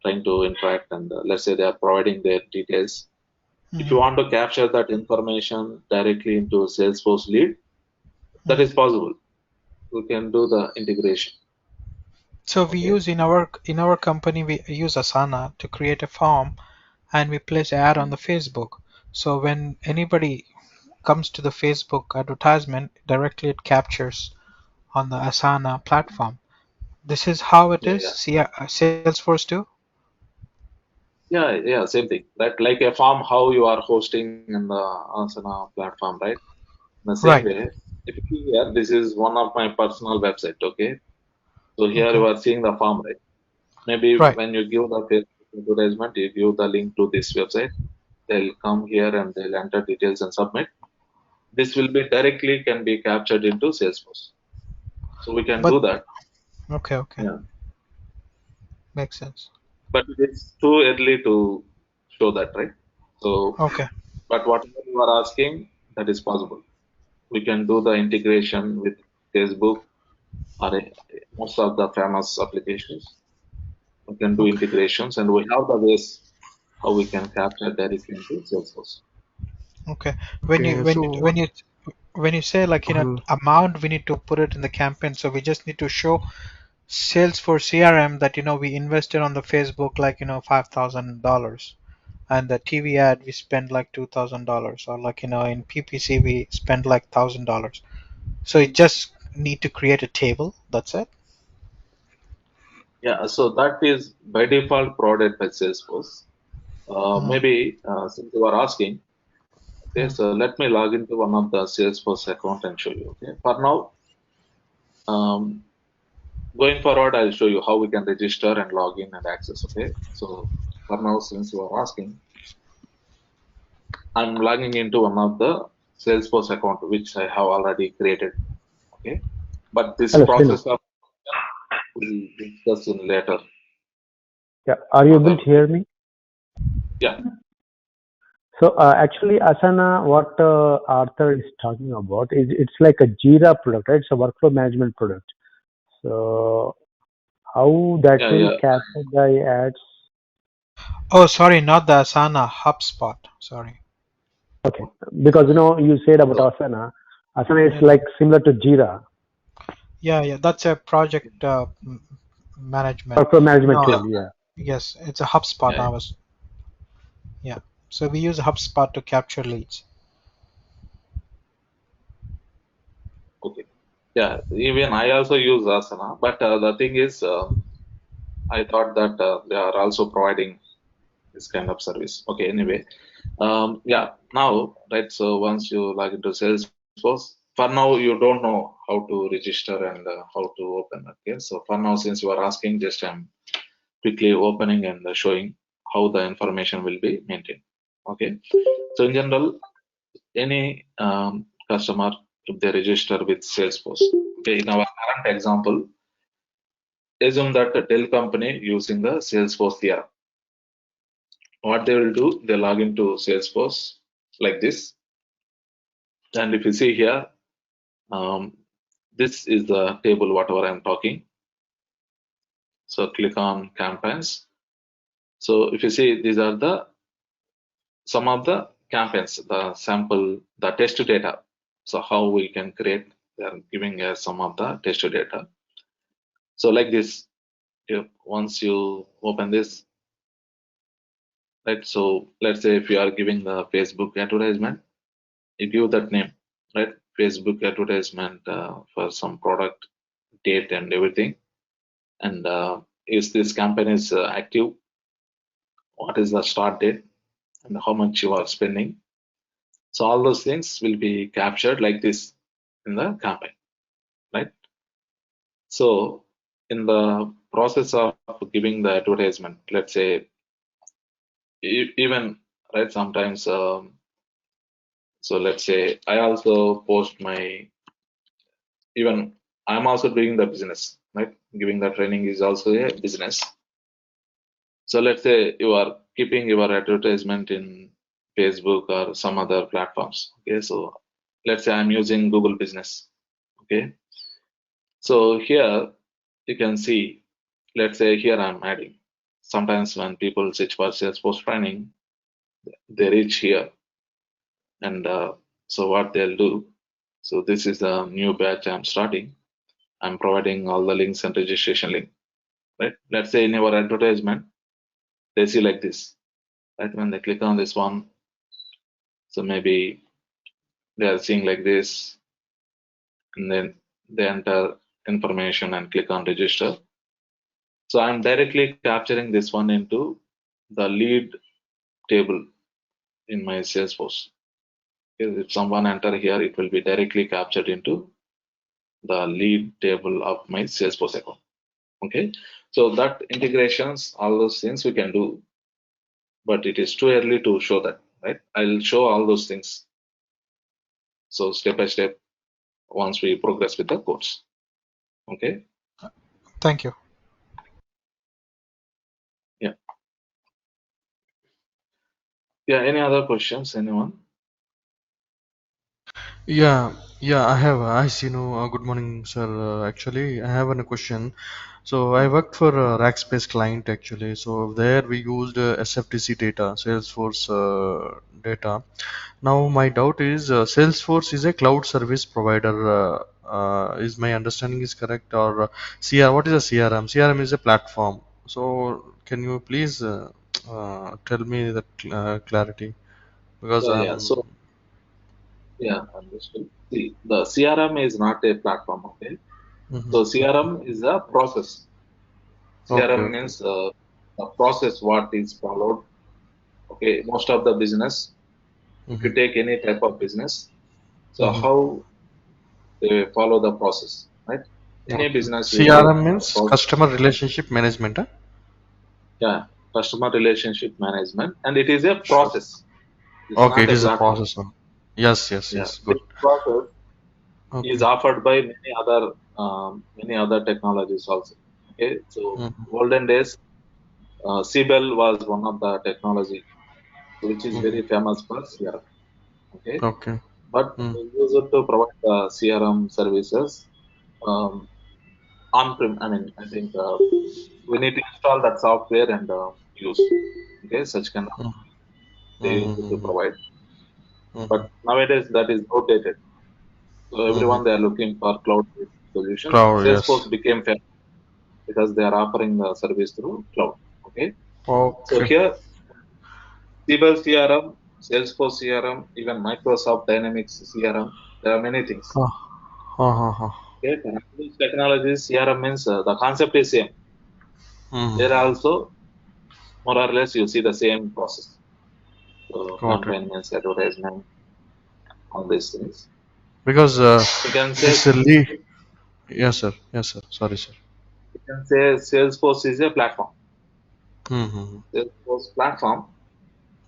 trying to interact, and let's say they are providing their details. If you Hmm. want to capture that information directly into Salesforce lead, that Hmm. is possible. We can do the integration. So we Okay. use in our company we use Asana to create a form and we place an ad on the Facebook. So when anybody comes to the Facebook advertisement, directly it captures on the Asana platform. This is how it Yeah, is. yeah, See, Salesforce too. yeah. Same thing. Like a form, how you are hosting in the Asana platform, right? In the same Right. way, if you see here, this is one of my personal website. Okay. So here you Okay. are seeing the form, right? Maybe Right. when you give the Facebook advertisement, you give the link to this website. They'll come here and they'll enter details and submit. This will be directly can be captured into Salesforce. So we can But do that. okay. Okay. Yeah. Makes sense. But it is too early to show that, right? So, Okay. but whatever you are asking, that is possible. We can do the integration with Facebook or most of the famous applications. We can do Okay. integrations, and we have the ways how we can capture directly into Salesforce. Okay. When you Okay, when so when you when you say like uh, amount, we need to put it in the campaign. So we just need to show sales for CRM that we invested on the Facebook like $5,000, and the TV ad we spend like $2,000, or like in PPC we spend like $1,000. So you just need to create a table. That's it. Yeah, so that is by default provided by Salesforce. Mhm. Maybe since you are asking, okay, Mhm. so let me log into one of the Salesforce account and show you. Okay, for now, um, going forward, I'll show you how we can register and log in and access. Okay, so for now, since you are asking, I'm logging into one of the Salesforce account which I have already created. Okay, but this Hello, Srinu. process of we'll discuss in later Yeah, are you able further. to hear me? Yeah, So actually, Asana, what Arthur is talking about is it's like a Jira product, right? It's a workflow management product. So how that yeah, will yeah, capture the ads? Oh, sorry, not the Asana, HubSpot. Sorry. Okay, because you said about so Asana. Asana is Yeah, like similar to Jira, yeah, yeah. That's a project management. workflow management No, yeah, tool. Yeah. yes, it's a HubSpot. yeah, I was, yeah. So we use HubSpot to capture leads. Okay. Yeah, even I also use Asana, but the thing is, I thought that they are also providing this kind of service. Okay, anyway, yeah, now, right, so once you log into Salesforce, for now, you don't know how to register and how to open. Okay, so for now, since you are asking, just I'm quickly opening and showing how the information will be maintained. Okay, so in general, any customer, if they register with Salesforce, okay, in our current example, assume that a Dell company using the Salesforce CRM. What they will do, they log into Salesforce like this. And if you see here, this is the table, whatever I'm talking. So click on campaigns. So if you see, these are the some of the campaigns, the sample, the test data. So how we can create, they are giving us some of the test data. So like this, once you open this, right? So let's say if you are giving the Facebook advertisement, you give that name, right? Facebook advertisement for some product, date and everything. And is this campaign is active? What is the start date and how much you are spending? So all those things will be captured like this in the campaign, right? So in the process of giving the advertisement, let's say even, right, sometimes, so let's say I also post my, even I'm also doing the business, right? Giving the training is also a business. So let's say you are keeping your advertisement in Facebook or some other platforms. Okay, so let's say I'm using Google Business. Okay, so here you can see, let's say here I'm adding. Sometimes when people search for Salesforce training, they reach here, and so what they'll do. So this is the new batch I'm starting. I'm providing all the links and registration link. Right? Let's say in our advertisement, they see like this. Right? When they click on this one, so maybe they are seeing like this, and then they enter information and click on register. So I'm directly capturing this one into the lead table in my Salesforce. If someone enter here, it will be directly captured into the lead table of my Salesforce account. Okay, so that integrations, all those things we can do, but it is too early to show that, right? I'll show all those things. So step by step, once we progress with the course. Okay. Thank you. Yeah. Yeah. Any other questions? Anyone? Yeah, yeah, I have. I see. No, good morning, sir. Actually, I have a question. So I worked for a Rackspace client actually. So there we used SFDC data, Salesforce data. Now my doubt is Salesforce is a cloud service provider. Is my understanding is correct? Or CR? What is a CRM? CRM is a platform. So can you please tell me that clarity? Because Yeah. So yeah, understood. See, the CRM is not a platform. Okay. Mhm. So CRM is a process. Okay, CRM okay. means the process what is followed. Okay. Most of the business, if Mhm. you take any type of business, so Mhm. how they follow the process, right? Any Okay. business you take CRM the means process, customer relationship management. Huh? yeah, customer relationship management, and it is a Sure. process. It's Okay, not it a is a platform. process one. Yes, yes, Yeah, yes. Good. this process is Okay. offered by many other technologies also. Okay, so Mhm. olden days, CBEL was one of the technology which is Mhm. very famous for CRM. Okay, Okay. but Mm. we use it to provide the CRM services um, on-prem. I mean, I think we need to install that software and use. Okay, such kind of Mm. they use it to Mhm. provide. Mhm. But nowadays that is outdated. So Mhm. everyone they are looking for cloud-based solutions. Cloud, yes. Salesforce became famous because they are offering the service through cloud. Okay. So Okay. here, Table CRM, Salesforce CRM, even Microsoft Dynamics CRM. There are many things. Uh, uh. Okay, these technologies CRM means the concept is same. There Mm. also more or less you see the same process. So Got it. campaign, advertisement, all these things. Because You can say this lead. Yes, sir. Yes, sir. Sorry, sir. Salesforce is a platform. Mm-hmm. Salesforce platform,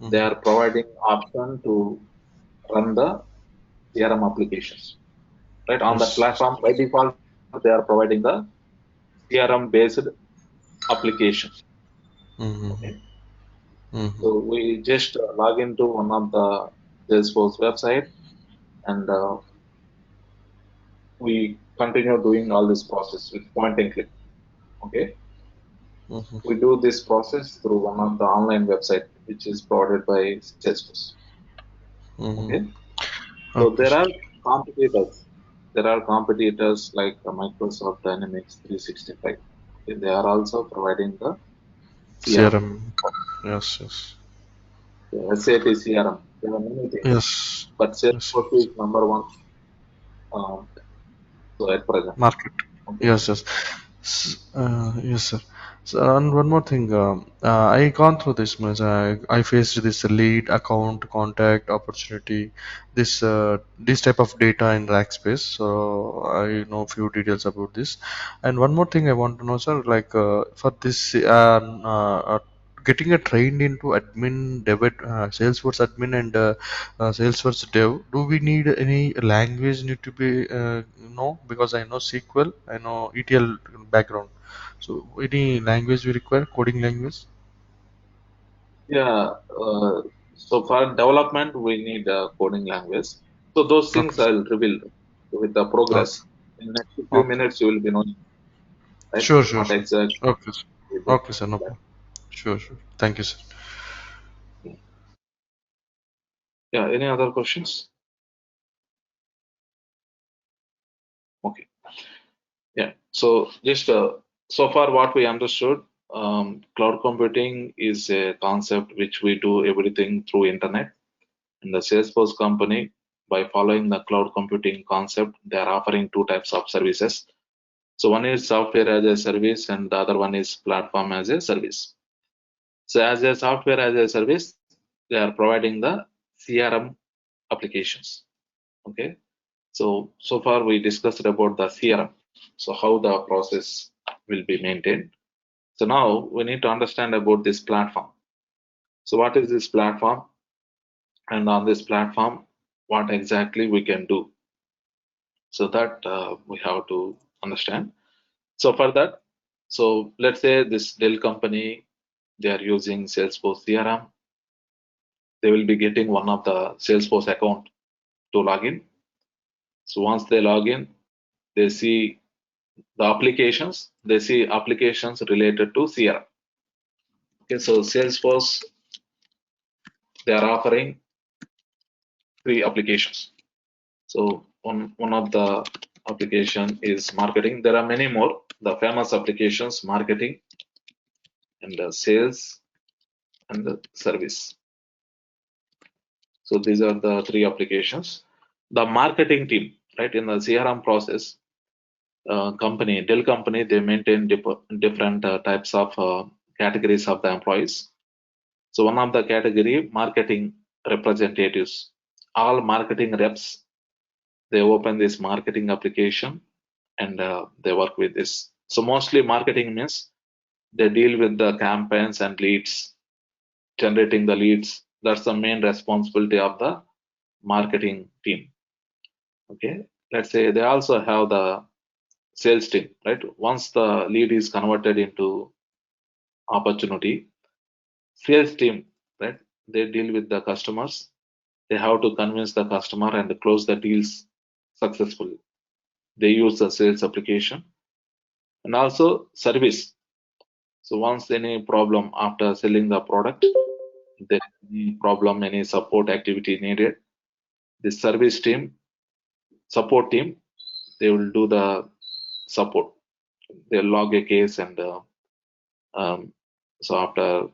they Mm-hmm. are providing option to run the CRM applications. Right on that Yes. platform, by default, they are providing the CRM based applications. Mm-hmm. Okay. Mm-hmm. So we just log into one of the Salesforce website and we continue doing all this process with point and click. Okay. Mm-hmm. We do this process through one of the online website which is provided by Salesforce. Mm-hmm. Okay. So Okay, there sir. are competitors. There are competitors like Microsoft Dynamics 365. Okay. They are also providing the CRM, CRM. Yes, yes. the SAP CRM. There are many things, Yes. but Yes, Salesforce yes. is number one. Um, so at present. Market. Okay. Yes, yes. Yes, sir. So, and one more thing, I gone through this much. I faced this lead, account, contact, opportunity, this type of data in Rackspace. So I know few details about this. And one more thing I want to know, sir, like for this, getting a trained into admin, Salesforce admin and Salesforce dev, do we need any language need to be no? Because I know SQL, I know ETL background. So any language we require, coding language? Yeah. So for development, we need a coding language. So those Okay, things I'll reveal with the okay, progress. In next few okay. minutes, you will be knowing, right? Sure, sure, What sure. exactly Okay, sir. we do. Okay, sir. No problem. Sure, sure. Thank you, sir. Yeah. Any other questions? Okay. Yeah. So just so far, what we understood, cloud computing is a concept which we do everything through internet. And the Salesforce company, by following the cloud computing concept, they are offering two types of services. So one is software as a service, and the other one is platform as a service. So as a software as a service, they are providing the CRM applications. Okay. So far we discussed about the CRM. So how the process will be maintained. So now we need to understand about this platform. So what is this platform? And on this platform, what exactly we can do? So that we have to understand. So for that, so let's say this Dell company, they are using Salesforce CRM. They will be getting one of the Salesforce account to log in. So once they log in, they see the applications. They see applications related to CRM. Okay, so Salesforce, they are offering three applications. So one of the application is marketing. There are many more. The famous applications, marketing and the sales and the service. So these are the three applications. The marketing team, right, in the CRM process, Dell company, they maintain different types of categories of the employees. So one of the category, marketing representatives. All marketing reps, they open this marketing application and they work with this. So mostly marketing means they deal with the campaigns and leads, generating the leads. That's the main responsibility of the marketing team. Okay. Let's say they also have the sales team, right? Once the lead is converted into opportunity, sales team, right? They deal with the customers. They have to convince the customer and close the deals successfully. They use the sales application and also service. So once any problem after selling the product, there any problem, any support activity needed, the service team, support team, they will do the support. They'll log a case and um, so after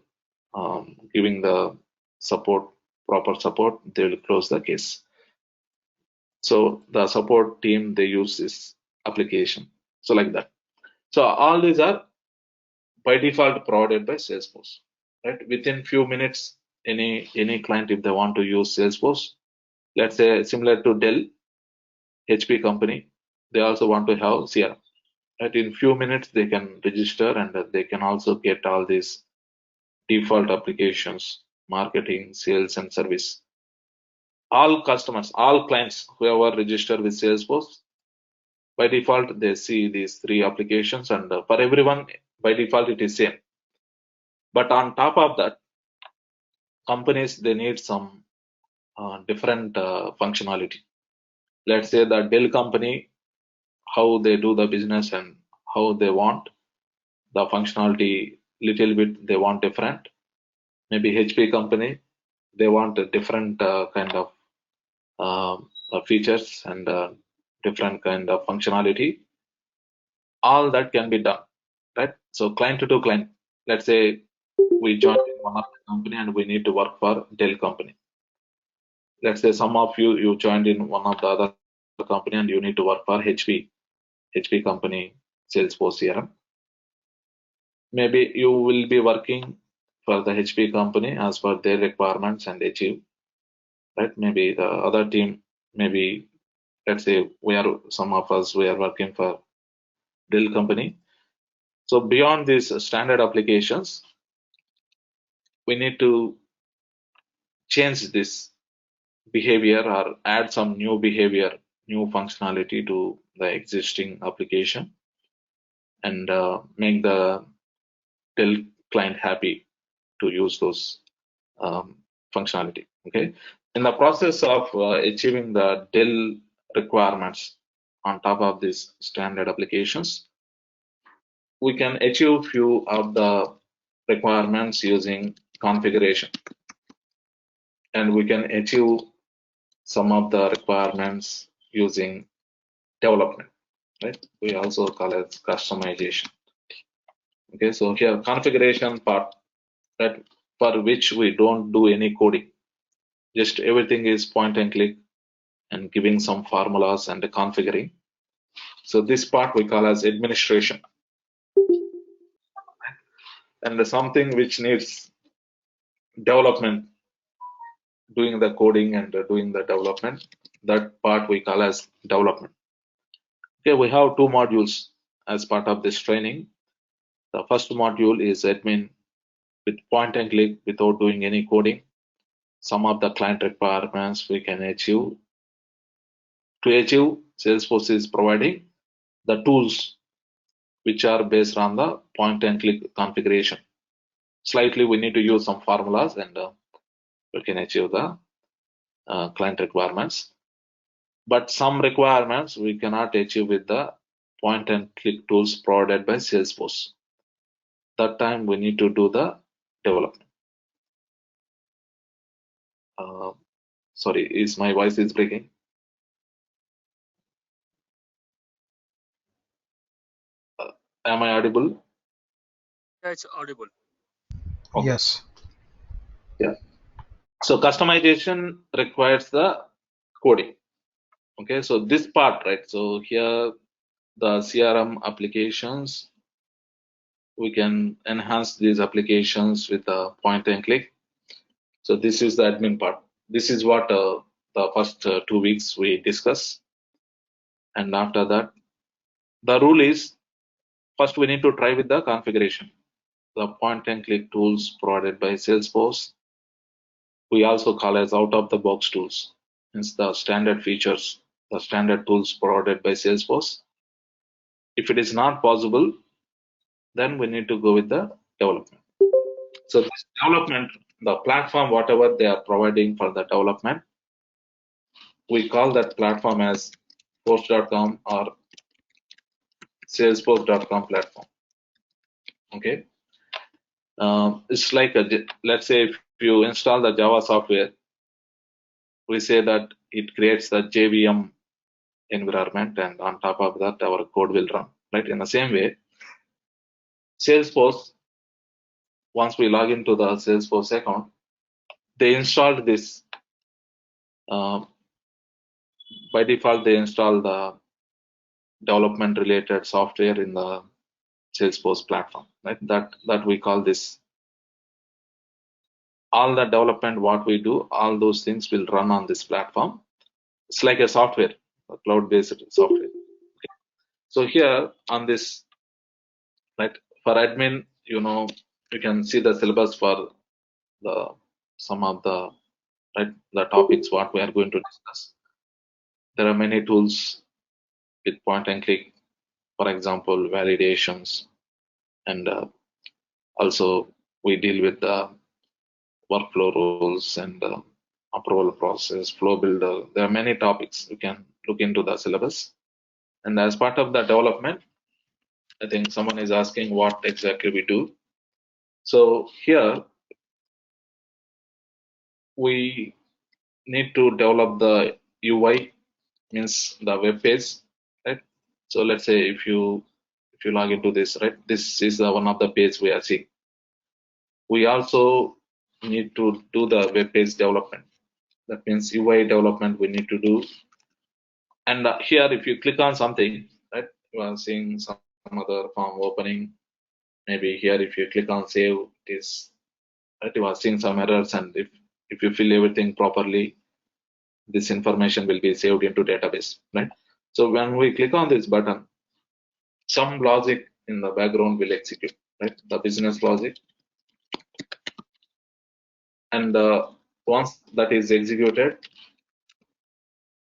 giving the support, proper support, they will close the case. So the support team, they use this application. So like that. So all these are by default provided by Salesforce, right? Within few minutes, any client, if they want to use Salesforce, let's say similar to Dell, HP company, they also want to have CRM. Right? In few minutes, they can register and they can also get all these default applications, marketing, sales, and service. All customers, all clients, whoever register with Salesforce, by default, they see these three applications, and for everyone, by default, it is same. But on top of that, companies, they need some different functionality. Let's say the Dell company, how they do the business and how they want the functionality, little bit they want different. Maybe HP company, they want a different kind of features and different kind of functionality. All that can be done, right? So client to client, let's say we join in one of the company and we need to work for Dell company. Let's say some of you joined in one of the other company and you need to work for HP company Salesforce CRM. Maybe you will be working for the HP company as per their requirements and achieve, right? Maybe the other team, maybe let's say some of us, we are working for Dell company. So beyond these standard applications, we need to change this behavior or add some new behavior, new functionality to the existing application and make the Dell client happy to use those functionality. Okay. In the process of achieving the Dell requirements on top of these standard applications, we can achieve few of the requirements using configuration, and we can achieve some of the requirements using development, right? We also call it customization. Okay, so here configuration part, that for which we don't do any coding, just everything is point and click and giving some formulas and configuring. So this part we call as administration. And something which needs development, doing the coding and doing the development, that part we call as development. Okay, we have two modules as part of this training. The first module is admin with point and click without doing any coding. Some of the client requirements we can achieve. To achieve, Salesforce is providing the tools which are based on the point and click configuration. Slightly we need to use some formulas and we can achieve the client requirements. But some requirements we cannot achieve with the point and click tools provided by Salesforce. That time we need to do the development. Sorry, is my voice is breaking? Am I audible? Yeah, it's audible. Okay. Yes. Yeah. So customization requires the coding. Okay, so this part, right? So here the CRM applications, we can enhance these applications with the point and click. So this is the admin part. This is what the first 2 weeks we discuss. And after that, the rule is first we need to try with the configuration. The point and click tools provided by Salesforce, we also call as out of the box tools. It's the standard features, the standard tools provided by Salesforce. If it is not possible, then we need to go with the development. So this development, the platform, whatever they are providing for the development, we call that platform as force.com or salesforce.com platform. Okay. It's like let's say if you install the Java software, we say that it creates the JVM environment, and on top of that our code will run, right? In the same way, Salesforce, once we log into the Salesforce account, they installed this. By default, they install the development related software in the Salesforce platform, right? That we call this. All the development what we do, all those things will run on this platform. It's like a software, a cloud-based software. Okay. So here on this, right, for admin, you can see the syllabus for the some of the the topics what we are going to discuss. There are many tools with point and click, for example, validations, and also we deal with the workflow rules and approval process, flow builder. There are many topics you can look into the syllabus. And as part of the development, I think someone is asking what exactly we do. So here we need to develop the UI, means the web page, right? So let's say if you log into this, right, this is one of the page we are seeing. We also need to do the web page development. That means UI development we need to do. And here, if you click on something, right, you are seeing some other form opening. Maybe here, if you click on save, it is, right, you are seeing some errors. And if you fill everything properly, this information will be saved into database, right? So when we click on this button, some logic in the background will execute, right? The business logic. And once that is executed,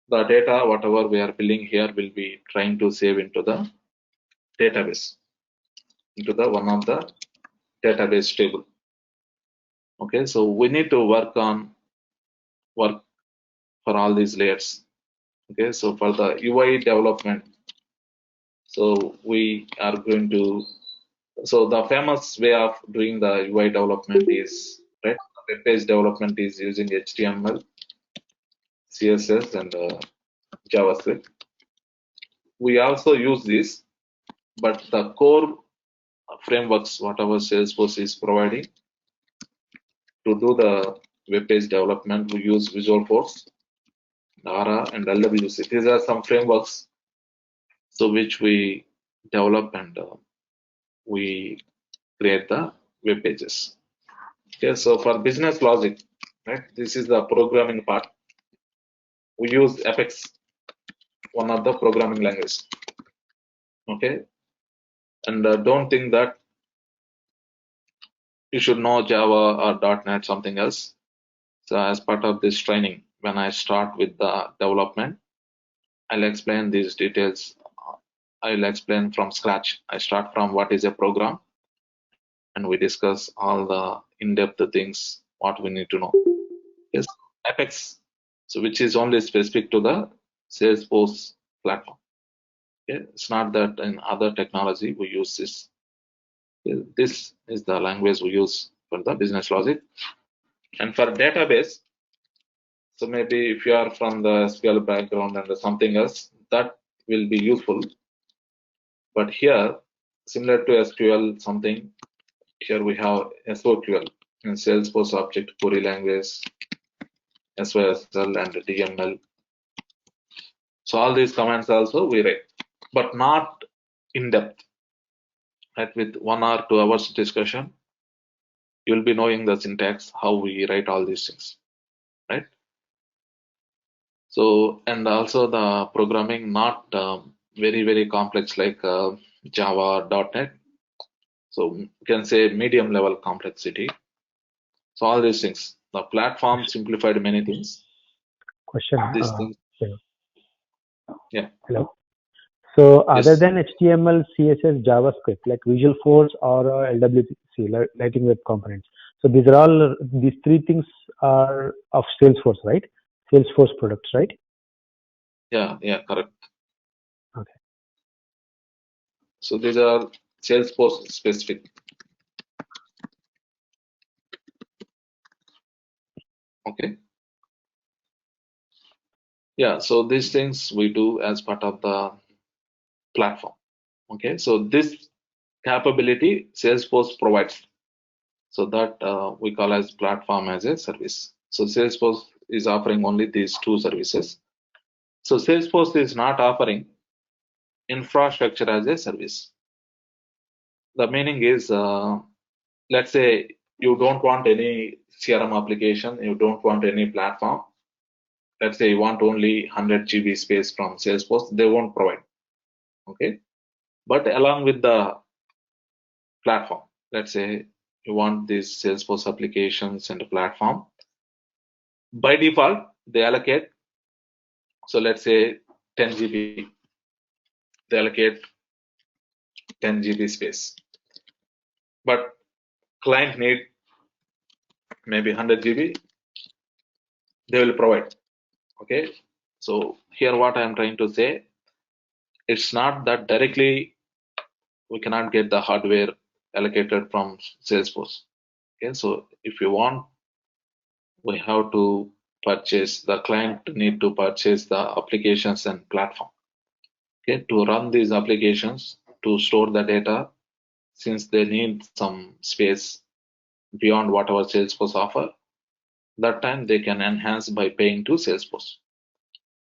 the data, whatever we are filling here, will be trying to save into the database, into the one of the database table. Okay, so we need to work for all these layers. Okay, so for the UI development, so we are going to, so the famous way of doing the UI development is, right, web page development is using HTML, CSS, and JavaScript. We also use this, but the core frameworks, whatever Salesforce is providing to do the web page development, we use Visual Force, Dara, and LWC. These are some frameworks, so which we develop and we create the web pages. Okay, so for business logic, right, this is the programming part. We use Apex, one of the programming language. Okay, and don't think that you should know Java or .NET, something else. So as part of this training, when I start with the development, I'll explain these details. I'll explain from scratch. I start from what is a program, and we discuss all the in-depth things what we need to know. Yes, Apex, so which is only specific to the Salesforce platform. Okay, it's not that in other technology we use this. Okay, this is the language we use for the business logic. And for database, so maybe if you are from the SQL background and something else, that will be useful. But here, similar to SQL, something, here we have SOQL in Salesforce Object Query Language, SYSL, and DML. So all these commands also we write, but not in depth. Right? With 1 or 2 hours discussion, you'll be knowing the syntax, how we write all these things, right? So, and also the programming, not very, very complex like Java, .NET. So you can say medium level complexity. So all these things, the platform simplified many things. Question. These things. Yeah. Hello. So other Yes. than HTML, CSS, JavaScript, like Visual Force or LWC, Lighting Web Components. So these are all, these 3 things are of Salesforce, right? Salesforce products, right? Yeah, correct. Okay. So these are Salesforce specific. Okay. Yeah, so these things we do as part of the platform. Okay, so this capability Salesforce provides. So that we call as platform as a service. So Salesforce is offering only these two services. So Salesforce is not offering infrastructure as a service. The meaning is, let's say you don't want any CRM application, you don't want any platform. Let's say you want only 100 GB space from Salesforce, they won't provide. Okay, but along with the platform, let's say you want these Salesforce applications and the platform, by default they allocate. So let's say 10 GB, they allocate 10 GB space, but client need maybe 100 GB, they will provide. Okay, so here what I am trying to say, it's not that directly we cannot get the hardware allocated from Salesforce. Okay, so if you want, we have to purchase, the client need to purchase the applications and platform. Okay, to run these applications, to store the data, since they need some space beyond what our Salesforce offer, that time they can enhance by paying to Salesforce.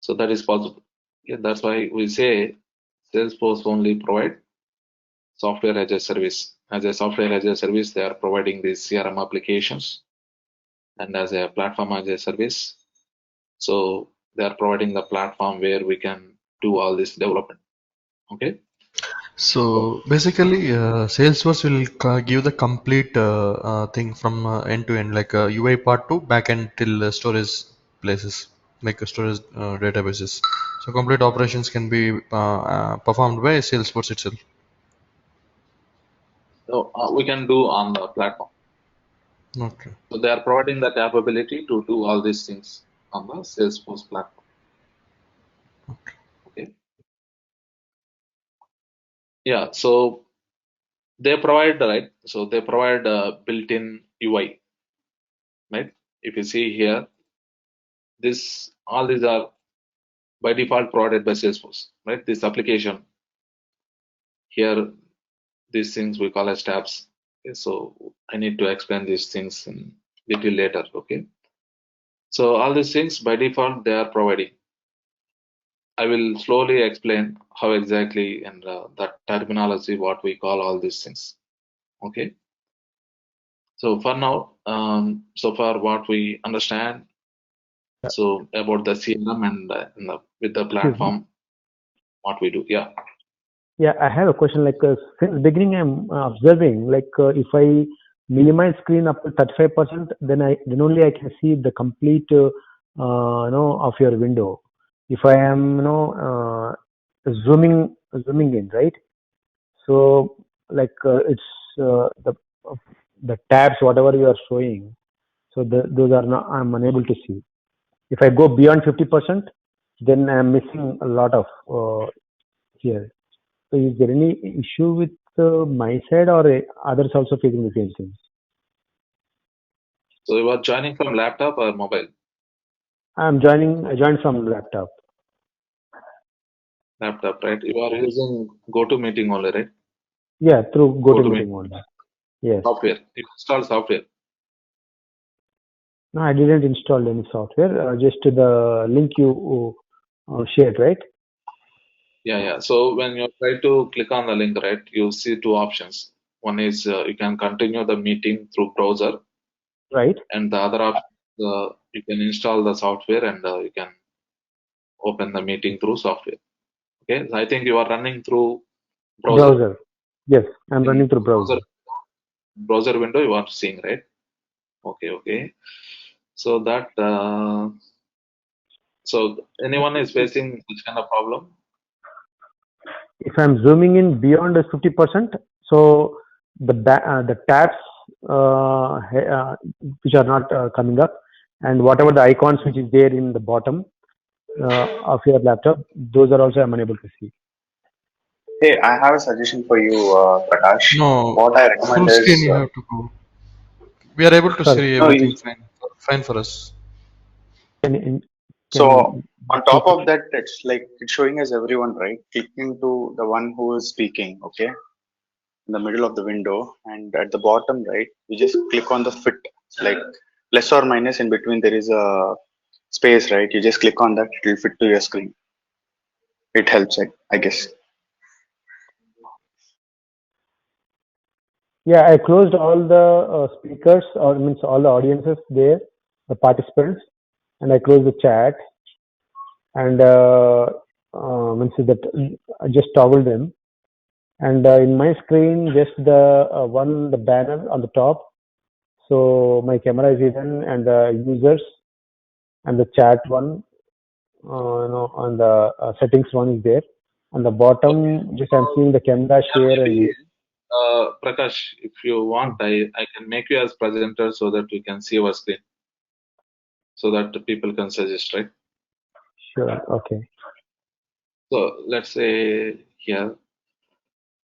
So that is possible. Okay, that's why we say Salesforce only provide software as a service. As a software as a service, they are providing these CRM applications, and as a platform as a service, so they are providing the platform where we can do all this development. Okay. So basically, Salesforce will give the complete thing from end to end, like UI part to back end till storage places, like storage databases. So complete operations can be performed by Salesforce itself. So we can do on the platform. Okay. So they are providing the capability to do all these things on the Salesforce platform. Okay. Yeah. So they provide, right? So they provide built-in UI, right? If you see here, this all these are by default provided by Salesforce, right? This application here, these things we call as tabs. Okay, so I need to explain these things in little later. Okay. So all these things by default they are providing. I will slowly explain how exactly and that terminology what we call all these things. Okay. So for now, so far what we understand, so about the CRM and with the Excuse me. platform, what we do. Yeah. Yeah, I have a question. Like since beginning, I'm observing like if I minimize screen up to 35%, then only I can see the complete of your window. If I am zooming in, right? So like it's the tabs whatever you are showing. So those are not, I'm unable to see. If I go beyond 50%, then I'm missing a lot of here. So is there any issue with my side or others also facing the same thing? So you are joining from laptop or mobile? I joined from laptop. Laptop, right? You are using GoToMeeting only, right? Yeah, through GoToMeeting GoToMeeting only. Yes. software. You install software. No, I didn't install any software. Just the link you shared, right? Yeah. So when you try to click on the link, right, you see two options. One is you can continue the meeting through browser, Right. and the other option you can install the software and you can open the meeting through software. Okay, so I think you are running through browser. Yes, I'm In running through browser. browser window you are seeing, right? Okay. So that so anyone is facing this kind of problem? If I'm zooming in beyond 50%, so the tabs which are not coming up, and whatever the icons which is there in the bottom of your laptop, those are also I'm unable to see. Hey, I have a suggestion for you, Prakash. No, What I full recommend screen is, you have to go. We are able to Sorry, see no, everything fine. Fine for us. can so you on top of that, it's like it's showing as everyone, right? Clicking to the one who is speaking, okay, in the middle of the window, and at the bottom, right, you just click on the fit, like plus or minus in between there is a space, right? You just click on that, it will fit to your screen. It helps, I guess. Yeah, I closed all the speakers, or means all the audiences there, the participants, and I closed the chat, and means that I just toggled them, and in my screen just the banner on the top. So my camera is hidden, and the users and the chat one, on the settings one is there. On the bottom, just I'm seeing the camera Yeah, share and maybe, Prakash, if you want, I can make you as presenter so that you can see our screen, so that the people can suggest, right? sure. Okay. So let's say here,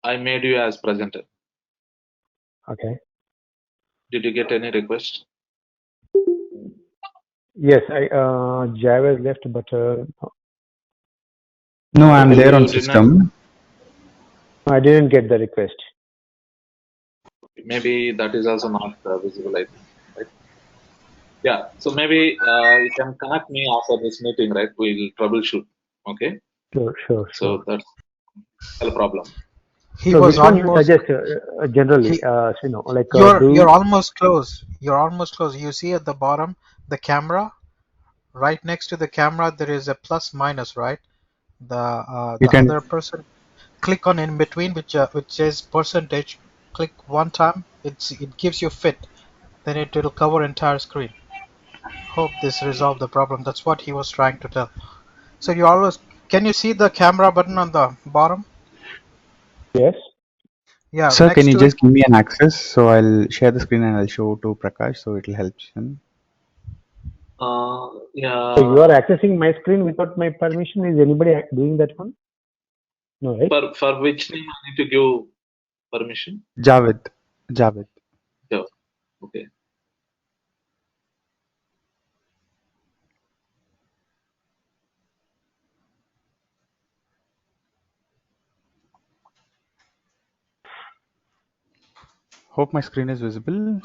I made you as presenter. Okay. Did you get any request? Yes, Java left, but No, I'm there on You did not. system. I didn't get the request. Maybe that is also not visible, I think, right? Yeah. So maybe you can connect me after this meeting, right? We'll troubleshoot. Okay. Sure, sure, So sure. that's a problem. He So was which one you almost suggest generally? he So, like you're almost close. You're almost close. You see at the bottom the camera. Right next to the camera there is a plus minus, right? You The can other person, click on in between which says percentage. Click one time. It gives you fit. Then it will cover entire screen. Hope this resolved the problem. That's what he was trying to tell. So you always can you see the camera button on the bottom? yes. Yeah, Sir, can next you to it. just give me an access? So I'll share the screen and I'll show to Prakash so it'll help him. So you Yeah. are accessing my screen without my permission. Is anybody doing that one? No, right? For which name I need to give permission? Javed. Javed. Yeah. Okay. Hope my screen is visible.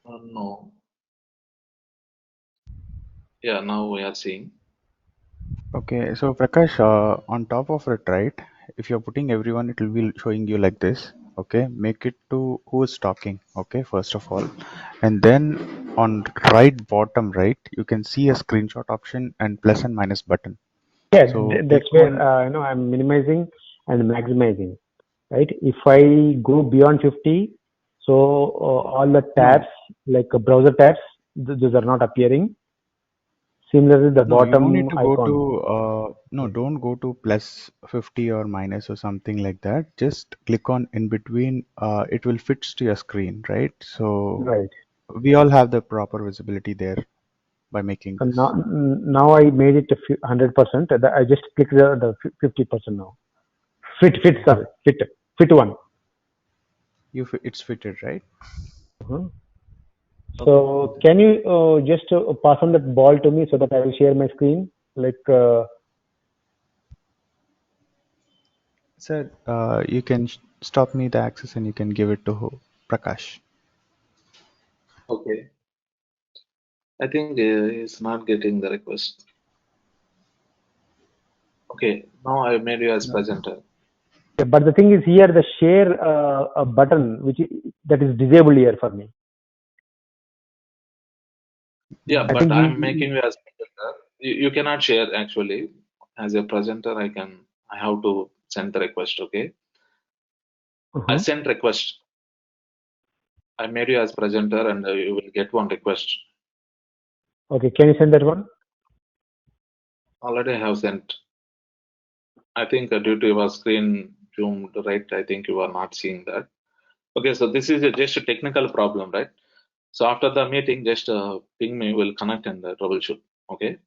No. Yeah. Now we are seeing. Okay, so Prakash, on top of it, right? If you're putting everyone, it will be showing you like this. Okay, make it to who is talking. Okay, first of all, and then on right bottom right, you can see a screenshot option and plus and minus button. Yeah, So click that's where on. I'm minimizing and maximizing. Right. If I go beyond 50, so all the tabs, No, like browser tabs, those are not appearing. Similarly, the no, you don't need bottom to go to. icon. No, don't go to plus 50 or minus or something like that. Just click on in between. It will fit to your screen, right? So Right. we all have the proper visibility there by making So this. now I made it 100%. I just click the 50% now. Sorry, fit one. It's fitted, right? Mhm. Okay. So can you just pass on that ball to me so that I will share my screen? Like, Sir, you can stop me the access and you can give it to Prakash. Okay. I think he's not getting the request. Okay. Now I made you as presenter. but the thing is here, the share a button, that is disabled here for me. Yeah, I but think I'm making you as presenter. You cannot share actually. As a presenter, I have to send the request. Okay. I uh-huh. sent request. I made you as presenter, and you will get one request. Okay, can you send that one? Already I have sent. I think due to your screen zoomed right, I think you are not seeing that. Okay, so this is just a technical problem, right? So after the meeting, just ping me. We'll connect and troubleshoot. Okay.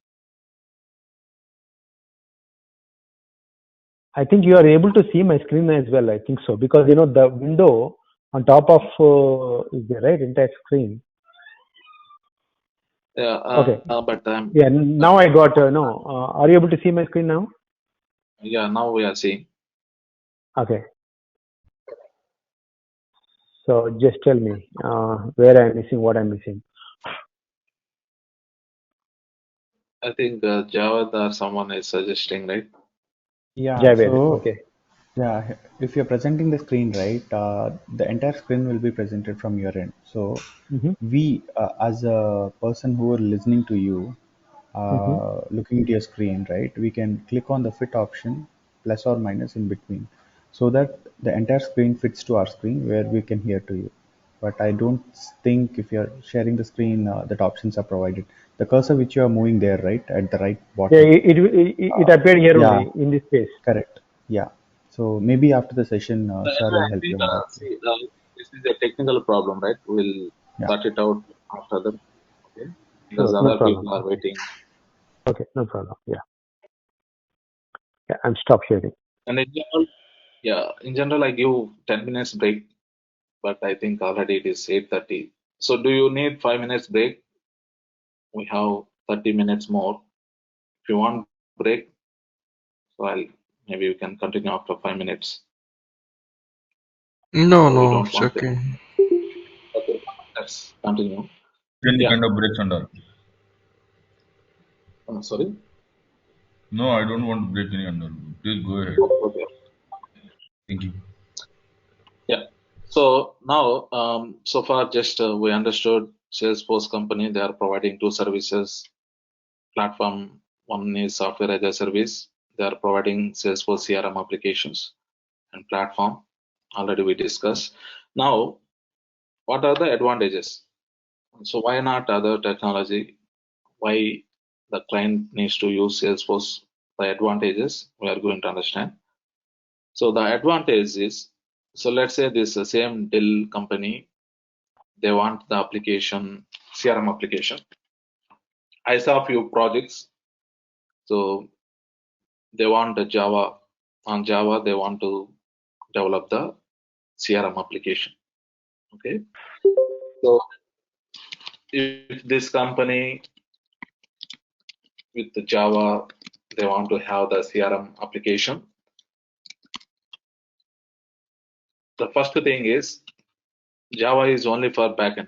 I think you are able to see my screen as well. I think so, because the window on top of is there, right? Entire screen. Yeah. Okay. But Yeah. Now I got no. Are you able to see my screen now? yeah. Now we are seeing. Okay. So just tell me where I'm missing, what I'm missing. I think Java or someone is suggesting, right? Yeah, Javed, so okay. yeah, if you're presenting the screen, right, the entire screen will be presented from your end. So Mm-hmm. we, as a person who are listening to you, Mm-hmm. looking at your screen, right, we can click on the fit option, plus or minus in between, so that the entire screen fits to our screen where we can hear to you. But I don't think if you're sharing the screen, that options are provided. The cursor which you are moving there, right, at the right Yeah, bottom. it appeared here Yeah, only in this space. correct. Yeah. So maybe after the session, sir Anyway, will I help you think on that. see, this is a technical problem, right? We'll Yeah. sort it out after that, okay? Because Sure, no other problem. people are waiting. Okay, no problem. Yeah, I'm stop sharing. And in general, yeah, in general, I give 10 minutes break, but I think already it is 8:30. So do you need 5 minutes break? We have 30 minutes more. If you want break, so maybe we can continue after 5 minutes. No, So you no, don't it's want to. okay. Okay, let's continue. Any Yeah, kind of breaks and all. sorry. No, I don't want to break any and all. Please go ahead. Okay. Thank you. Yeah. So now, so far, just we understood Salesforce company. They are providing two services. Platform one is software as a service. They are providing Salesforce CRM applications and platform. Already we discussed. Now, what are the advantages? So why not other technology? Why the client needs to use Salesforce? The advantages we are going to understand. So the advantage is, so let's say this same Dell company, they want the application, CRM application. I saw a few projects. So they want the Java. On Java, they want to develop the CRM application. Okay. So if this company with the Java, they want to have the CRM application, the first thing is Java is only for backend.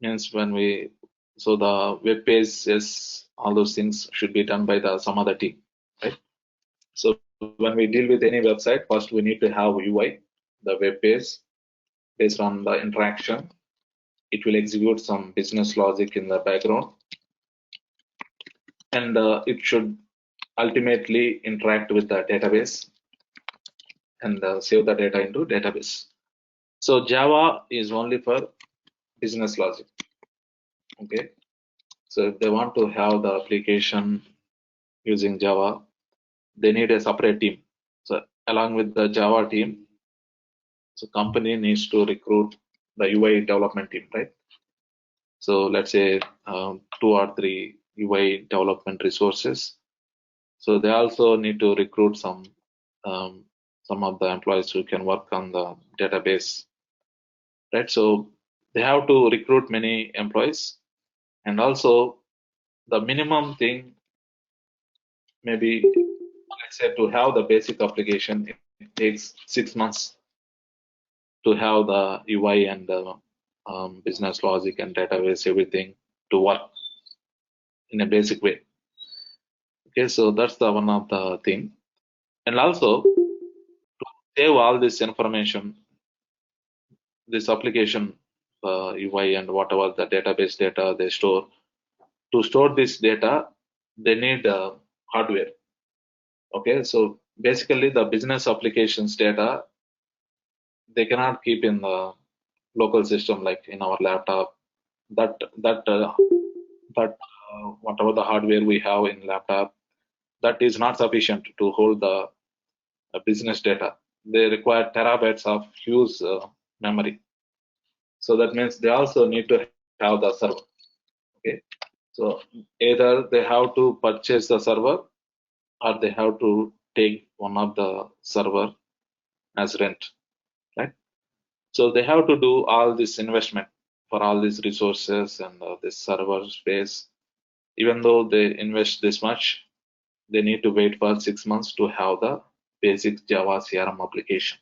Means when we, so the web page is, all those things should be done by the some other team, right? So when we deal with any website, first we need to have UI, the web page. Based on the interaction, it will execute some business logic in the background, and it should ultimately interact with the database and save the data into database. So Java is only for business logic. Okay. So if they want to have the application using Java, they need a separate team. So along with the Java team, so company needs to recruit the UI development team, right? So let's say 2 or 3 UI development resources. So they also need to recruit some of the employees who can work on the database, right? So they have to recruit many employees, and also the minimum thing, maybe let's say to have the basic application, it takes 6 months to have the UI and the business logic and database, everything to work in a basic way. Okay, so that's the one of the thing. And also to save all this information, this application, UI and whatever the database data they store, to store this data, they need hardware. Okay, so basically the business applications data, they cannot keep in the local system like in our laptop. That whatever the hardware we have in laptop, that is not sufficient to hold the business data. They require terabytes of huge memory. So that means they also need to have the server. Okay, so either they have to purchase the server, or they have to take one of the server as rent, right? So they have to do all this investment for all these resources and this server space. Even though they invest this much, they need to wait for 6 months to have the basic Java CRM application.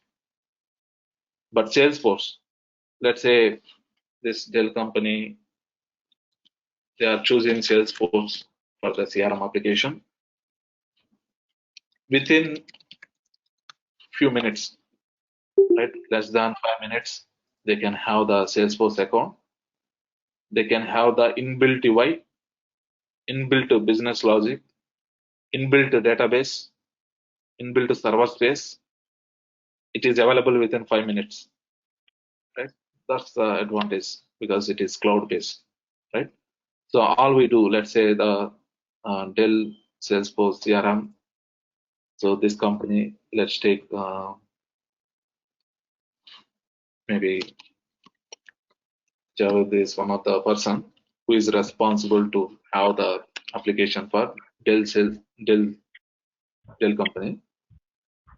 But Salesforce, let's say this Dell company, they are choosing Salesforce for the CRM application. Within few minutes, right, less than 5 minutes, they can have the Salesforce account. They can have the inbuilt UI, inbuilt business logic, inbuilt database, inbuilt server space. It is available within 5 minutes, right? That's the advantage because it is cloud based, right? So all we do, let's say the Dell Salesforce CRM. So this company, let's take maybe Javed is one of the person who is responsible to have the application for Dell company.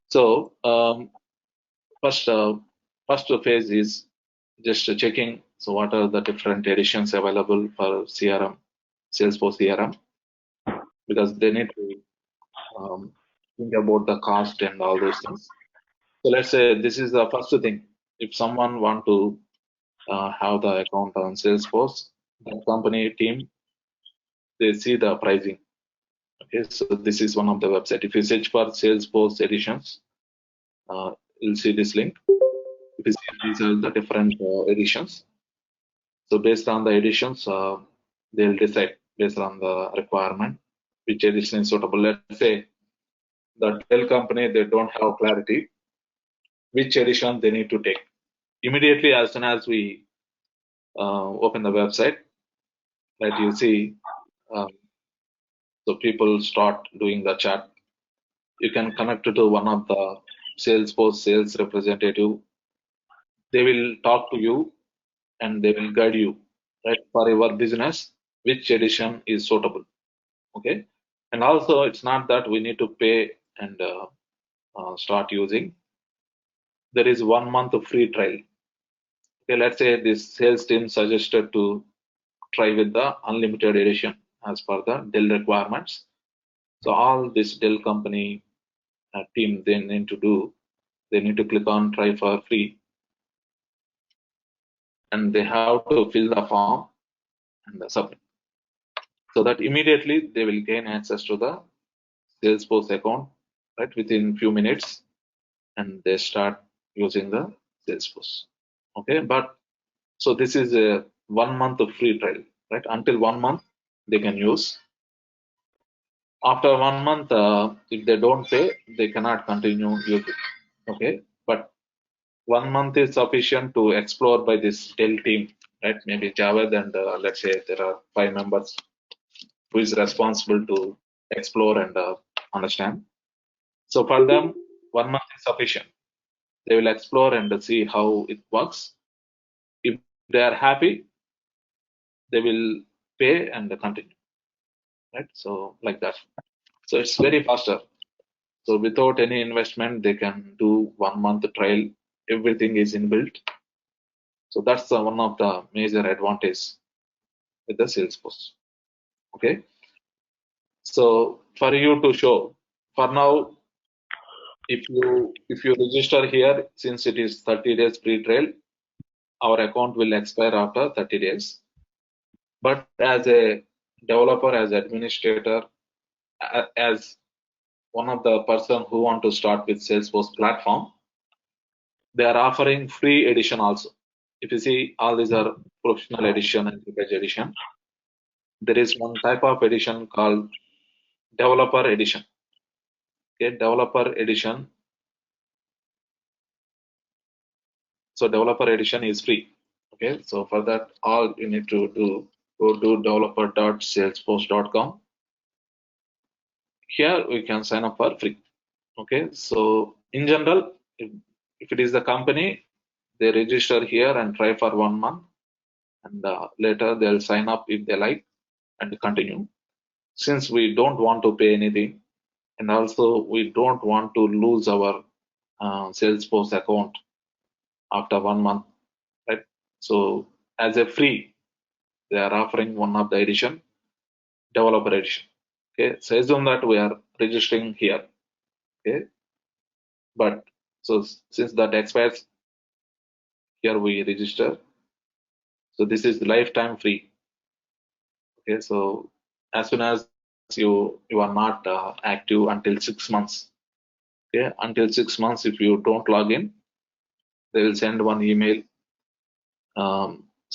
So first phase is just checking. So what are the different editions available for CRM, Salesforce CRM, because they need to think about the cost and all those things. So let's say this is the first thing. If someone want to have the account on Salesforce, the company team, they see the pricing. Okay, so this is one of the website. If you search for Salesforce editions, you'll see this link. If you see, these are the different editions. So based on the editions, they'll decide based on the requirement which edition is suitable. Let's say the Dell company, they don't have clarity which edition they need to take. Immediately as soon as we open the website, that you see, so people start doing the chat. You can connect to one of the Salesforce sales representative. They will talk to you and they will guide you, right, for your business, which edition is suitable. Okay, and also it's not that we need to pay and start using. There is 1 month of free trial. Okay, let's say this sales team suggested to try with the unlimited edition as per the Dell requirements. So all this Dell company team, they need to do, they need to click on try for free, and they have to fill the form and submit. So that immediately they will gain access to the Salesforce account, right, within few minutes, and they start using the Salesforce. Okay, but so this is a 1 month of free trial, right? Until 1 month they can use. After 1 month, if they don't pay, they cannot continue using. Okay, but 1 month is sufficient to explore by this Dell team, right? Maybe Javed and let's say there are 5 members who is responsible to explore and understand. So for them, 1 month is sufficient. They will explore and see how it works. If they are happy, they will pay and continue, right? So like that. So it's very faster. So without any investment, they can do 1 month trial. Everything is inbuilt. So that's one of the major advantages with the Salesforce. Okay. So for you to show, for now, if you register here, since it is 30 days free trial, our account will expire after 30 days. But as a developer, as administrator, as one of the person who want to start with Salesforce platform, they are offering free edition also. If you see, all these are professional edition and package edition. There is one type of edition called developer edition. Okay, developer edition. So developer edition is free. Okay, so for that, all you need to do, go to developer.salesforce.com. Here we can sign up for free. Okay, so in general, if it is the company, they register here and try for 1 month, and later they'll sign up if they like and continue. Since we don't want to pay anything, and also we don't want to lose our Salesforce account after 1 month, right? So as a free, they are offering one of the edition, developer edition. Okay, so assume that we are registering here. Okay, but so since that expires, here we register. So this is lifetime free. Okay, so as soon as you are not active until 6 months. Okay, until 6 months, if you don't log in, they will send one email.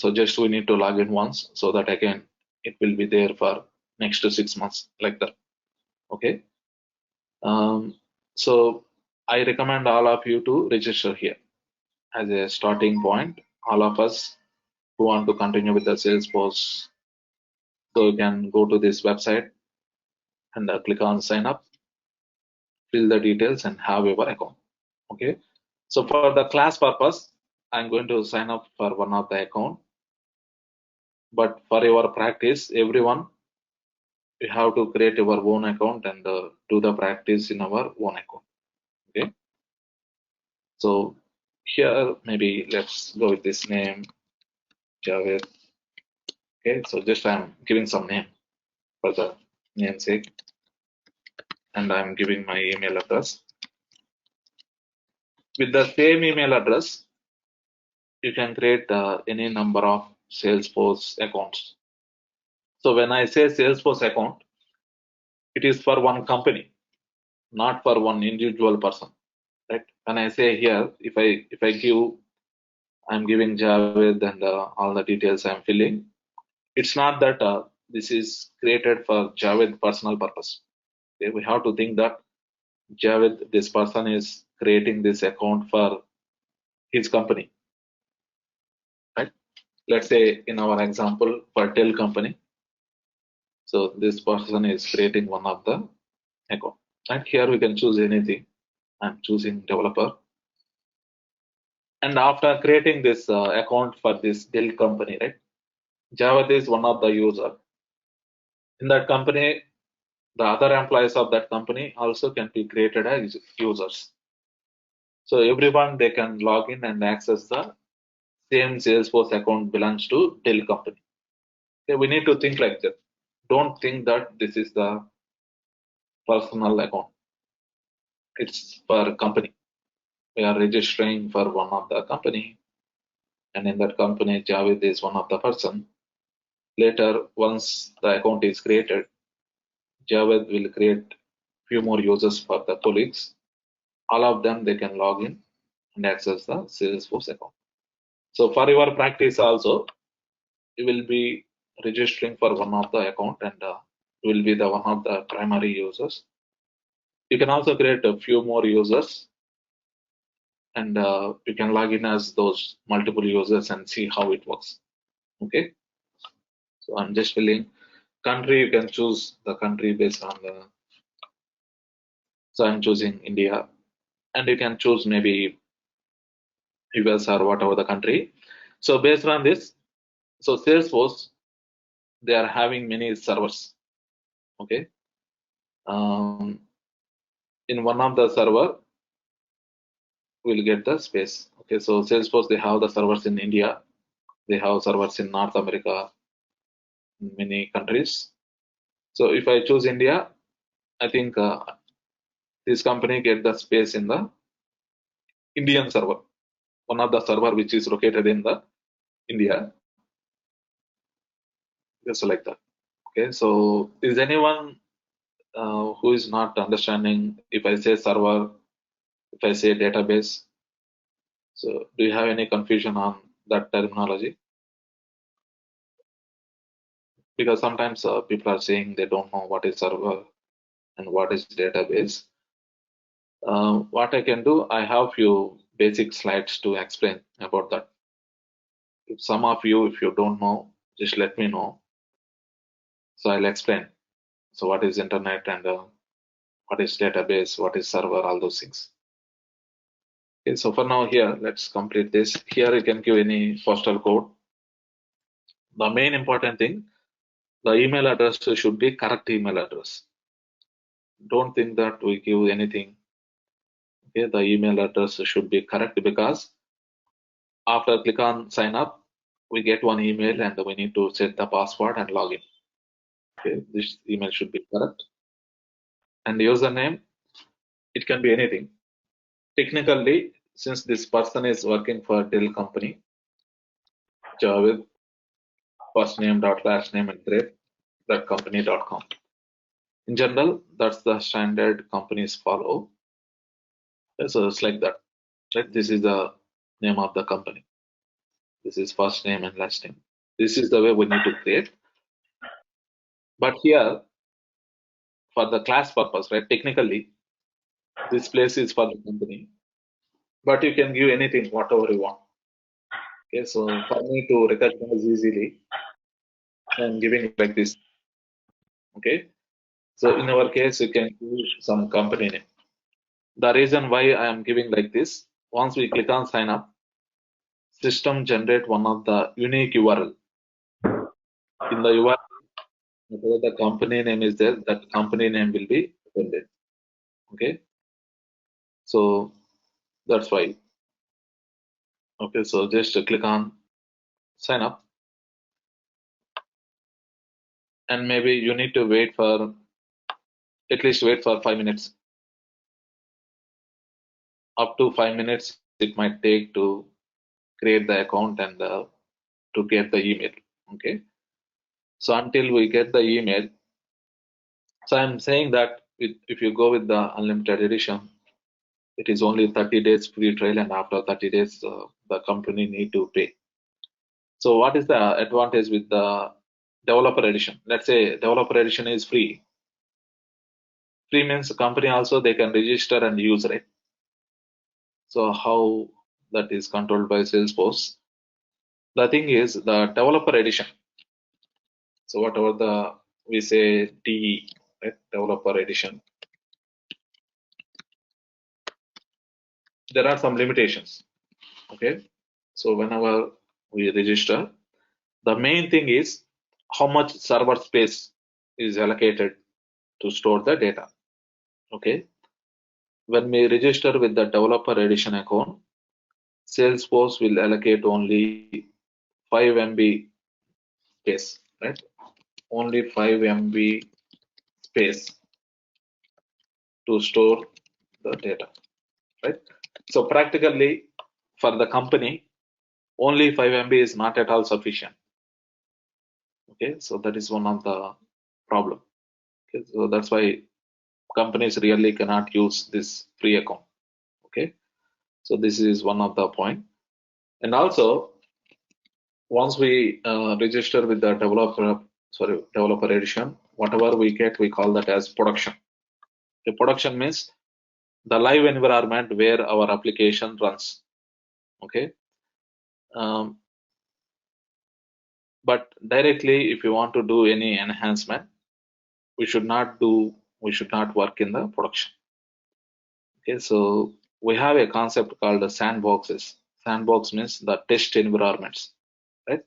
So just we need to log in once, so that again it will be there for next to 6 months, like that. Okay. So I recommend all of you to register here as a starting point. All of us who want to continue with the Salesforce, so you can go to this website and click on sign up, fill the details, and have your account. Okay. So for the class purpose, I'm going to sign up for one of the account. But for your practice, everyone, you have to create your own account and do the practice in our own account. Okay. So here, maybe let's go with this name, Javed. Okay. So just I'm giving some name for the namesake, and I'm giving my email address. With the same email address, you can create any number of Salesforce accounts. So when I say Salesforce account, it is for one company, not for one individual person, right? When I say here, if I give, I'm giving Javed and all the details I'm filling, it's not that this is created for Javed personal purpose. Okay? We have to think that Javed, this person is creating this account for his company, right? Let's say in our example for Dell company. So this person is creating one of the account. And here we can choose anything. I'm choosing developer. And after creating this account for this Dell company, right? Javed is one of the user. In that company, the other employees of that company also can be created as users. So everyone, they can log in and access the same Salesforce account belongs to Dell company. Okay, we need to think like that. Don't think that this is the personal account. It's for company. We are registering for one of the company, and in that company, Javed is one of the person. Later, once the account is created, Javed will create few more users for the colleagues. All of them, they can log in and access the Salesforce account. So for your practice also, you will be registering for one of the account, and you will be the one of the primary users. You can also create a few more users, and you can log in as those multiple users and see how it works. Okay. So I'm just filling country. You can choose the country based on the. So I'm choosing India, and you can choose maybe US or whatever the country. So based on this, so Salesforce, they are having many servers. Okay. In one of the server, we'll get the space. Okay. So Salesforce, they have the servers in India. They have servers in North America, in many countries. So if I choose India, I think this company get the space in the Indian server, one of the server which is located in the India. Just like that. Okay. So is anyone who is not understanding if I say server, if I say database? So do you have any confusion on that terminology? Because sometimes people are saying they don't know what is server and what is database. What I can do, I have few basic slides to explain about that. If some of you, if you don't know, just let me know. So I'll explain. So what is internet and what is database, what is server, all those things. Okay, so for now here, let's complete this. Here you can give any postal code. The main important thing, the email address should be correct email address. Don't think that we give anything. Okay, the email address should be correct, because after click on sign up, we get one email and we need to set the password and log in. Okay, this email should be correct. And username, it can be anything. Technically, since this person is working for Dell company, Javed, first name dot last name at rate that company.com. In general, that's the standard companies follow. So it's like that, right? This is the name of the company. This is first name and last name. This is the way we need to create. But here, for the class purpose, right? Technically, this place is for the company, but you can give anything, whatever you want. Okay, so for me to recognize easily, I'm giving like this. Okay, so in our case, you can use some company name. The reason why I am giving like this, once we click on sign up, system generate one of the unique URL. In the URL, whatever the company name is there, that company name will be appended. Okay, so that's why. Okay, so just click on sign up, and maybe you need to wait for at least wait for 5 minutes. Up to 5 minutes it might take to create the account and to get the email. Okay, so until we get the email, so I'm saying that if you go with the unlimited edition, it is only 30 days free trial, and after 30 days the company need to pay. So what is the advantage with the developer edition? Let's say developer edition is free. Free means the company also they can register and use, right? So how that is controlled by Salesforce? The thing is the developer edition. So whatever the we say DE, right? Developer edition. There are some limitations. Okay. So whenever we register, the main thing is how much server space is allocated to store the data. Okay. When we register with the developer edition account, Salesforce will allocate only 5 MB space, right? Only 5 MB space to store the data, right? So practically for the company, only 5 MB is not at all sufficient. Okay, so that is one of the problem. Okay, so that's why companies really cannot use this free account. Okay, so this is one of the point. And also, once we register with the developer edition, whatever we get, we call that as production. The production means the live environment where our application runs. Okay, but directly, if you want to do any enhancement, we should not work in the production. Okay, so we have a concept called the sandboxes. Sandbox means the test environments, right?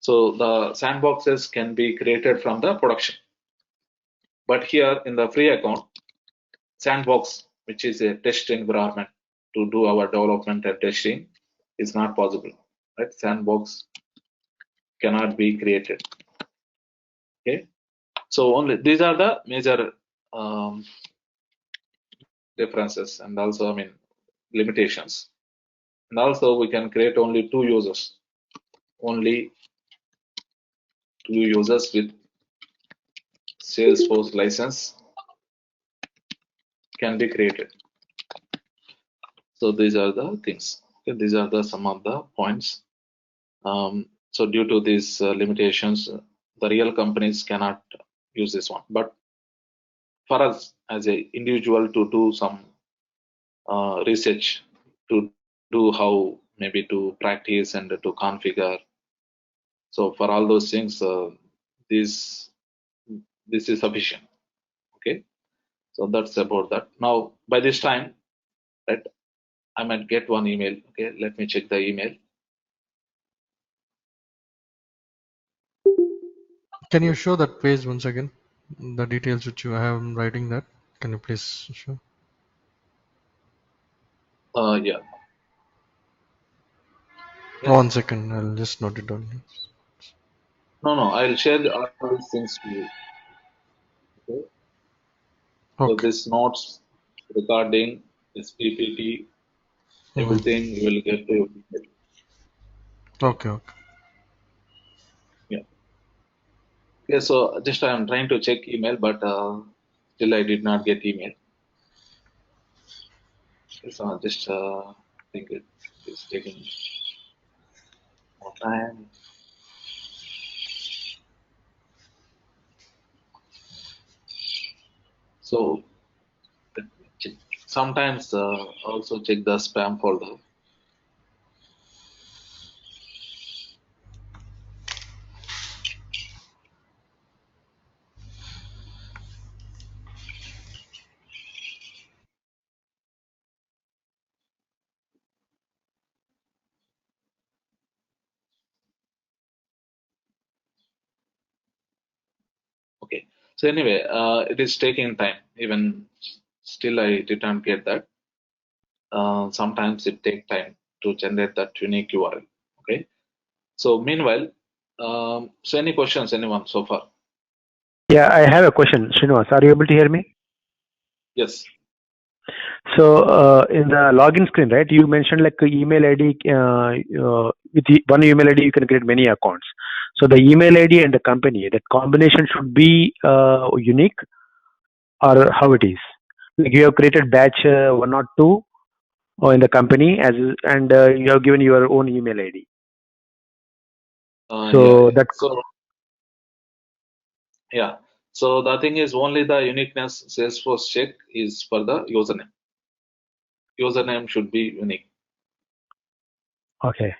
So the sandboxes can be created from the production. But here in the free account, sandbox, which is a test environment to do our development and testing, is not possible, right? Sandbox cannot be created. Okay, so only these are the major differences, and also limitations. And also we can create only 2 users. Only 2 users with Salesforce license can be created. So these are the things. Okay, these are the some of the points. So due to these limitations, the real companies cannot use this one. But for us as an individual to do some research, to do how maybe to practice and to configure. So for all those things, this is sufficient. Okay, so that's about that. Now by this time, right, I might get one email. Okay, let me check the email. Can you show that page once again? The details which you have writing that. Can you please show? Yeah. One second, I'll just note it down. No, I'll share all these things to you. Okay. So Okay. this notes, recording, this PPT, everything you will get to your email. Okay, okay. Yeah. Okay, so just I'm trying to check email, but still I did not get email. Okay, so I just think it is taking more time. So let me check. Sometimes also check the spam folder. Okay. So anyway, it is taking time. Even still, I did not get that. Sometimes it takes time to generate that unique URL. Okay. So meanwhile, so any questions, anyone so far? Yeah, I have a question. Srinivas, are you able to hear me? Yes. So in the login screen, right, you mentioned like a email ID, with one email ID you can create many accounts. So the email ID and the company, that combination should be unique, or how it is? Like you have created batch 102 or in the company and you have given your own email ID. So Yeah. that So yeah. So the thing is, only the uniqueness Salesforce check is for the username. Username should be unique. okay.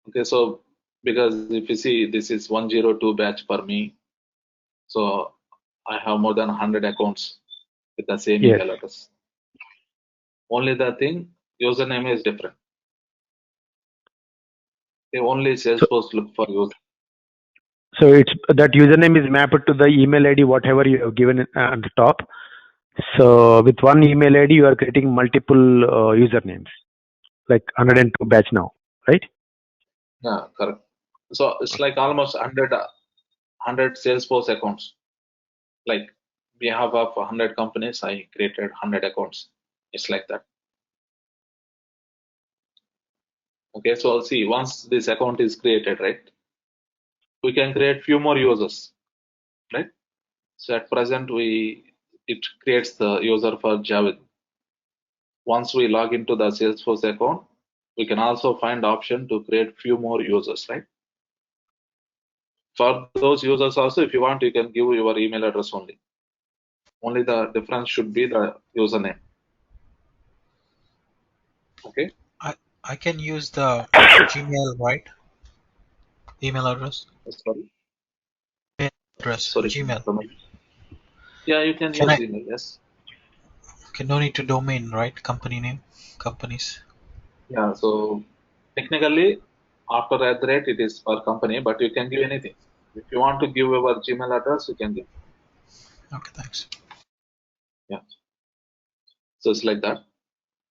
Okay. So because if you see, this is 102 batch for me. So I have more than 100 accounts with the same Yes. email address. Only the thing, username is different. Okay, only So Salesforce look for user. so it's that username is mapped to the email ID whatever you have given at the top. So with one email ID you are creating multiple usernames, like 102 batch now, right? Yeah, correct. So it's like almost 100 Salesforce accounts. Like behalf of 100 companies, I created 100 accounts. It's like that. Okay, so see, once this account is created, right, we can create few more users, right? So at present, it creates the user for Javed. Once we log into the Salesforce account, we can also find option to create few more users, right? For those users also, if you want, you can give your email address only. Only the difference should be the username. Okay. I can use the Gmail, right? Email address. Sorry. Email address. Sorry. Gmail. Yeah, you can Can use I? email. Yes. Okay, no need to domain, right? Company name, companies. Yeah. So technically, after @ it is for company, but you can give anything. If you want to give your Gmail address, you can give. Okay, thanks. Yeah. So it's like that.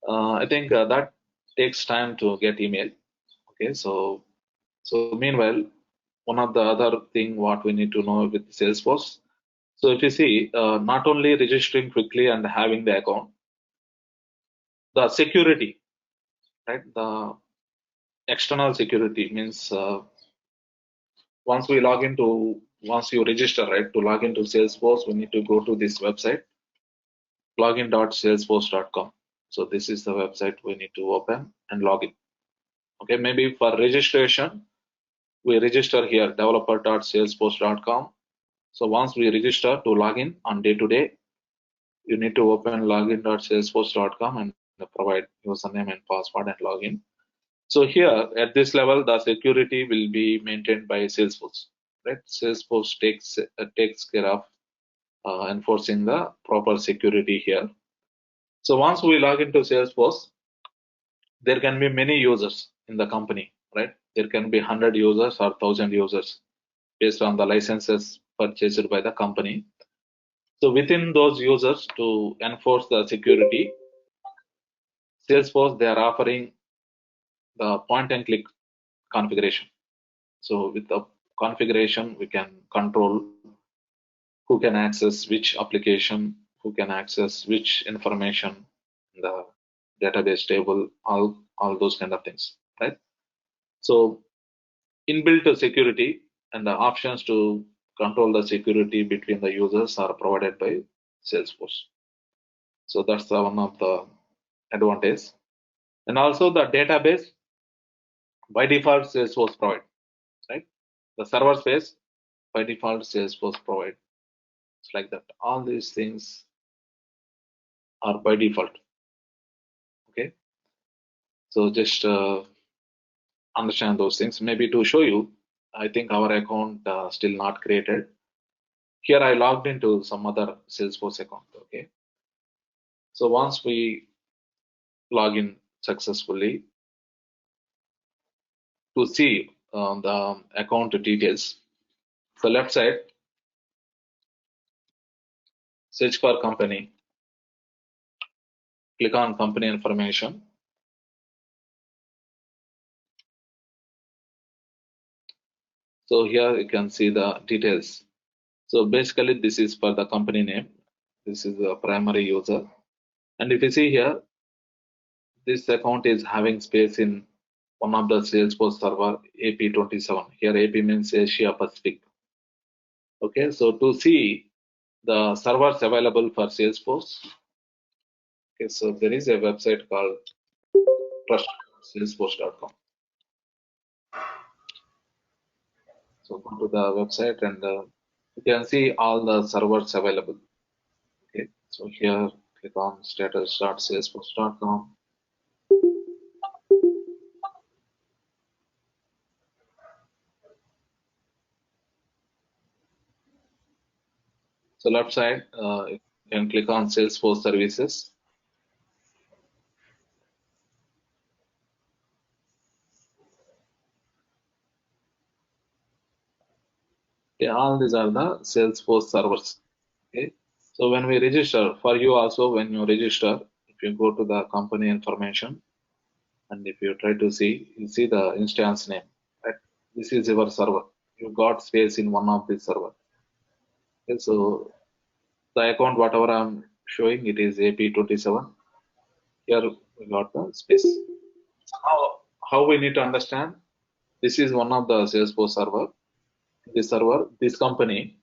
I think that takes time to get email. Okay. So meanwhile, one of the other thing what we need to know with Salesforce. So if you see, not only registering quickly and having the account, the security, right? The external security means once you register, right, to log into Salesforce, we need to go to this website, login.salesforce.com. So this is the website we need to open and log in. Okay, maybe for registration, we register here developer.salesforce.com. So once we register to log in on day to day, you need to open login.salesforce.com and provide username and password and login. So here at this level, the security will be maintained by Salesforce, right? Salesforce takes care of enforcing the proper security here. So once we log into Salesforce, there can be many users in the company, right? There can be 100 users or 1,000 users based on the licenses purchased by the company. So within those users, to enforce the security, Salesforce, they are offering the point and click configuration. So with the configuration, we can control who can access which application, who can access which information in the database table, all those kind of things, right? So inbuilt security and the options to control the security between the users are provided by Salesforce. So that's one of the advantage. And also the database by default Salesforce provide, right? The server space by default Salesforce provide. It's like that. All these things are by default. Okay. So just understand those things. Maybe to show you, I think our account still not created. Here I logged into some other Salesforce account. Okay. So once we log in successfully to see the account details, so left side, search for company, click on company information. So here you can see the details. So basically this is for the company name. This is the primary user. And if you see here, this account is having space in one of the Salesforce server AP27. Here AP means Asia Pacific. Okay, so to see the servers available for Salesforce, okay, so there is a website called trustsalesforce.com. So go to the website and you can see all the servers available. Okay, so here click on status.salesforce.com. So left side, you can click on Salesforce services. Okay, all these are the Salesforce servers. Okay, so when we register, for you also, when you register, if you go to the company information and if you try to see, you see the instance name, right? This is your server. You got space in one of these servers. Okay, so the account, whatever I'm showing, it is AP27. Here we got the space. How we need to understand? This is one of the Salesforce server. This server, this company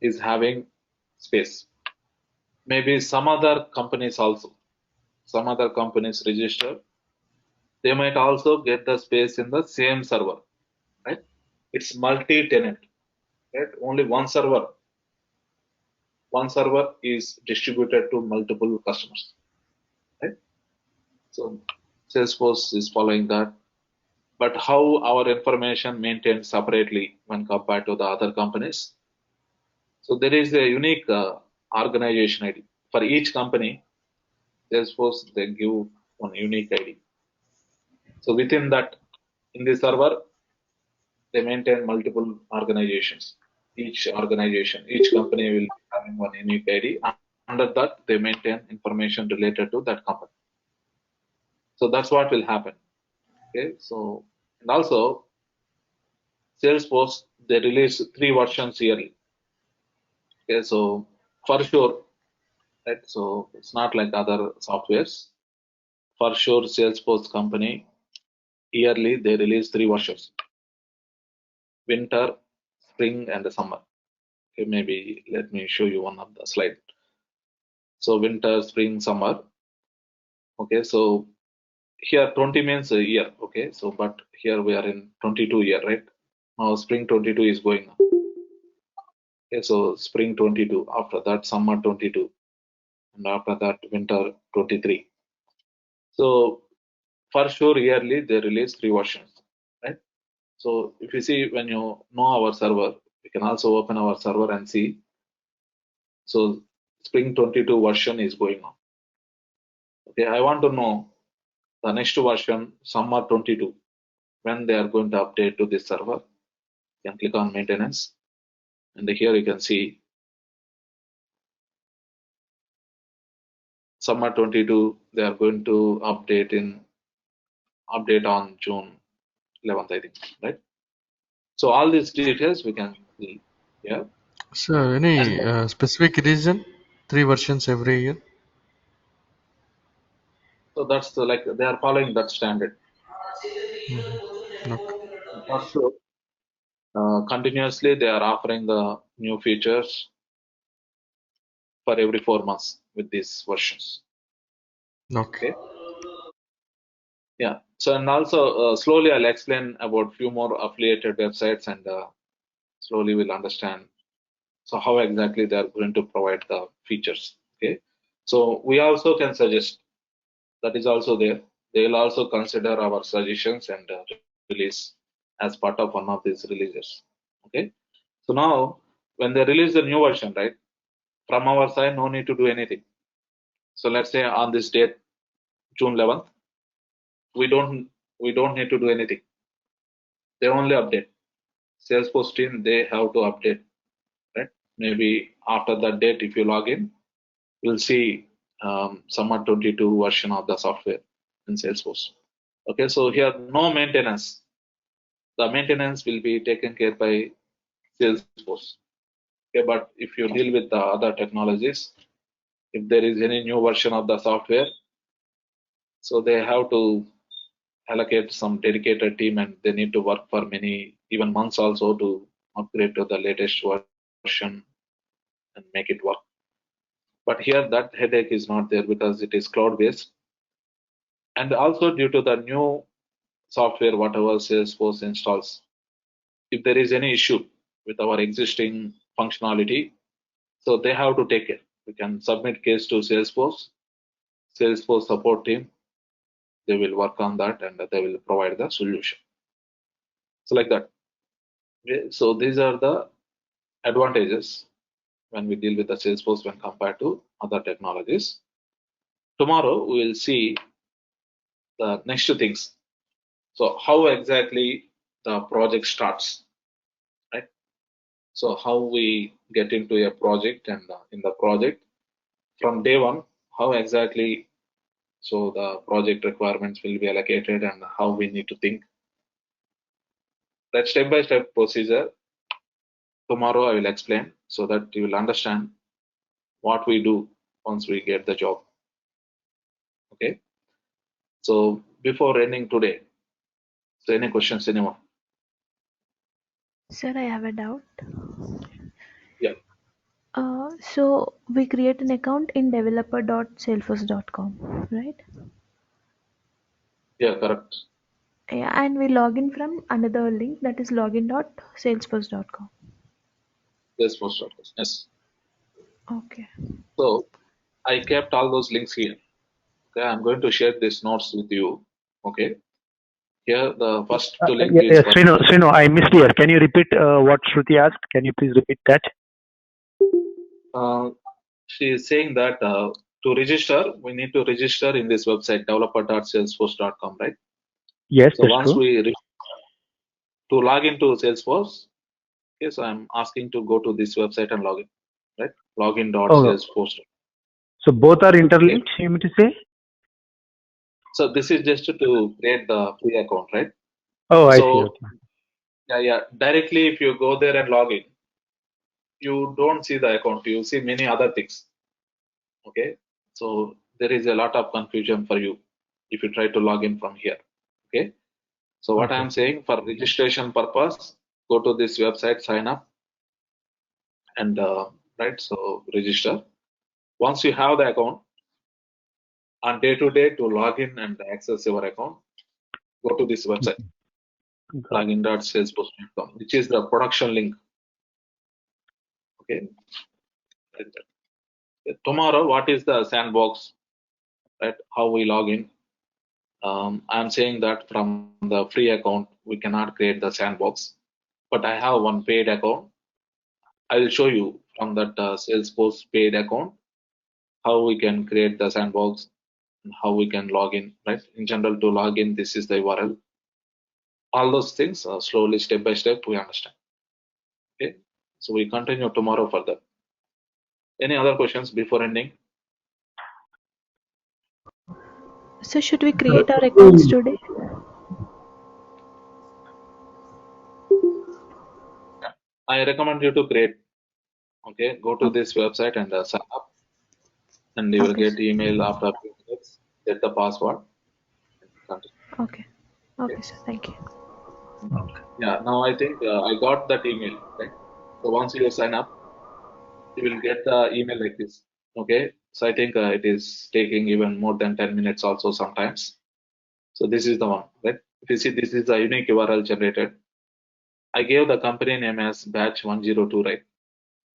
is having space. Maybe some other companies also, some other companies register, they might also get the space in the same server, right? It's multi-tenant, right? Only one server is distributed to multiple customers, right? So Salesforce is following that. But how our information maintained separately when compared to the other companies? So there is a unique organization ID for each company. Salesforce, they give one unique ID. So within that, in the server, they maintain multiple organizations. Each organization, each company will be having one unique ID. Under that, they maintain information related to that company. So that's what will happen. Okay. So, and also, Salesforce, they release 3 versions yearly. Okay. So for sure, right? So it's not like other softwares. For sure, Salesforce company yearly they release 3 versions: winter, spring, and the summer. Okay, maybe let me show you one of the slide. So winter, spring, summer. Okay, so here 20 means a year. Okay, so but here we are in 22 year, right? Now spring 22 is going on. Okay, so spring 22. After that, summer 22, and after that, winter 23. So for sure, yearly they release 3 versions, right? So if you see, when you know our server, you can also open our server and see. So spring 22 version is going on. Okay, I want to know the next version, summer 22, when they are going to update to this server. You can click on maintenance, and here you can see summer 22, they are going to update on June 11th, I think, right? So all these details we can see here. So any And specific reason? 3 versions every year? So that's like they are following that standard. Okay. Also, continuously they are offering the new features for every 4 months with these versions. Okay. Okay. Yeah. So and also slowly I'll explain about few more affiliated websites and slowly we'll understand. So how exactly they are going to provide the features. Okay. So we also can suggest that is also there. They will also consider our suggestions and release as part of one of these releases. Okay. So now when they release the new version, right? From our side, no need to do anything. So let's say on this date, June 11th, we don't need to do anything. They only update. Salesforce team, they have to update, right? Maybe after that date, if you log in, you'll see Summer 22 version of the software in Salesforce. Okay, so here no maintenance. The maintenance will be taken care by Salesforce. Okay, but if you deal with the other technologies, if there is any new version of the software, so they have to allocate some dedicated team and they need to work for many even months also to upgrade to the latest version and make it work. But here that headache is not there because it is cloud based, and also due to the new software whatever Salesforce installs, if there is any issue with our existing functionality, so they have to take it. We can submit case to Salesforce support team. They will work on that and they will provide the solution. So like that. Okay, so these are the advantages when we deal with the Salesforce when compared to other technologies. Tomorrow we will see the next two things. So how exactly the project starts, right? So how we get into a project and in the project from day one, how exactly so the project requirements will be allocated and how we need to think. That step-by-step procedure tomorrow I will explain so that you will understand what we do once we get the job. Okay. So before ending today, so any questions, anyone? Sir, I have a doubt. Yeah. So we create an account in developer.salesforce.com, right? Yeah, correct. Yeah, and we log in from another link that is login.salesforce.com. Salesforce. Yes. Okay. So I kept all those links here. Okay, I'm going to share these notes with you. Okay. Here the first two link is for Srinu, I missed here. Can you repeat what Shruti asked? Can you please repeat that? she is saying that to register, we need to register in this website developer.salesforce.com, right? Yes, So that's once true. to log into Salesforce, okay, so I'm asking to go to this website and log in, right? Oh, Login.salesforce. so both are Okay. interlinked, you mean to say? So this is just to create the free account, right? Oh, I see. So Okay. yeah. Directly, if you go there and log in, you don't see the account. You see many other things. Okay. So there is a lot of confusion for you if you try to log in from here. Okay. So what Okay. I'm saying for registration purpose, go to this website, sign up, and right. So register. Once you have the account, on day to day to log in and access your account, go to this website Got it. login.salesforce.com, which is the production link. Okay. Tomorrow, what is the sandbox? Right? How we log in? I'm saying that from the free account we cannot create the sandbox, but I have one paid account. I will show you from that Salesforce paid account how we can create the sandbox and how we can log in. Right? In general, to log in, this is the URL. All those things slowly, step by step, we understand. Okay. So we continue tomorrow further. Any other questions before ending? So should we create our accounts today? I recommend you to create. Okay, go to Okay. this website and sign up, and you will Okay. get email after a few minutes. set the password. Continue. Okay. Okay, sir. Thank you. Yeah, now I think I got that email, right? So once you sign up, you will get the email like this. Okay, so I think it is taking even more than 10 minutes also sometimes. So this is the one, right? If you see, this is the unique URL generated. I gave the company name as batch 102, right?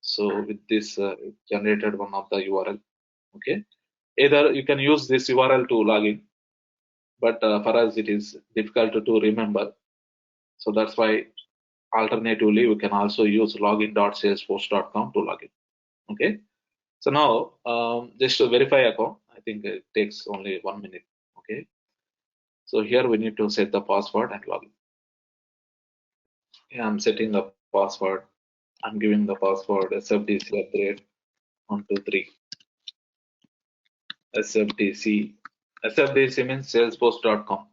So with this, it generated one of the URL. Okay, either you can use this URL to log in, but for us it is difficult to remember. So that's why alternatively we can also use login.salesforce.com to log in. Okay, so now just to verify account, I think it takes only 1 minute. Okay, so here we need to set the password and login. Yeah, I'm setting the password. I'm giving the password SFDC upgrade 123. SFDC. SFDC means salesforce.com.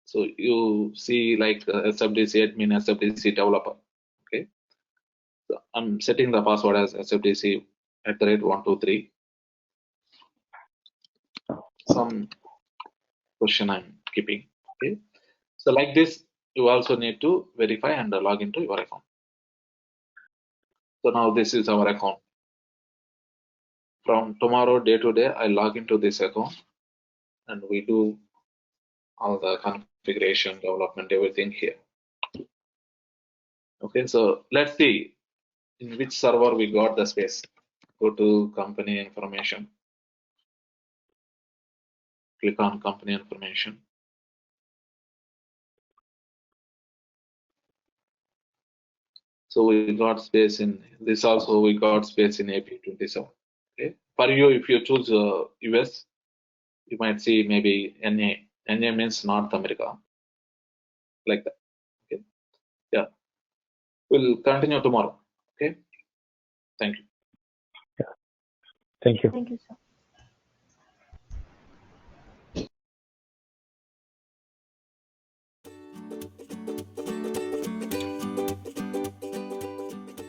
So you see like SFDC admin, SFDC developer. Okay. So I'm setting the password as SFDC @123. Some question I'm keeping. Okay. So like this, you also need to verify and log into your account. So now this is our account. From tomorrow, day to day, I log into this account and we do all the configuration, development, everything here. Okay, so let's see in which server we got the space. Go to company information, click on company information. So we got space in this also, we got space in AP27. Okay, for you, if you choose US, you might see maybe NA. NA means North America, like that. Okay, yeah, we'll continue tomorrow. Okay, thank you. Thank you. Thank you, sir.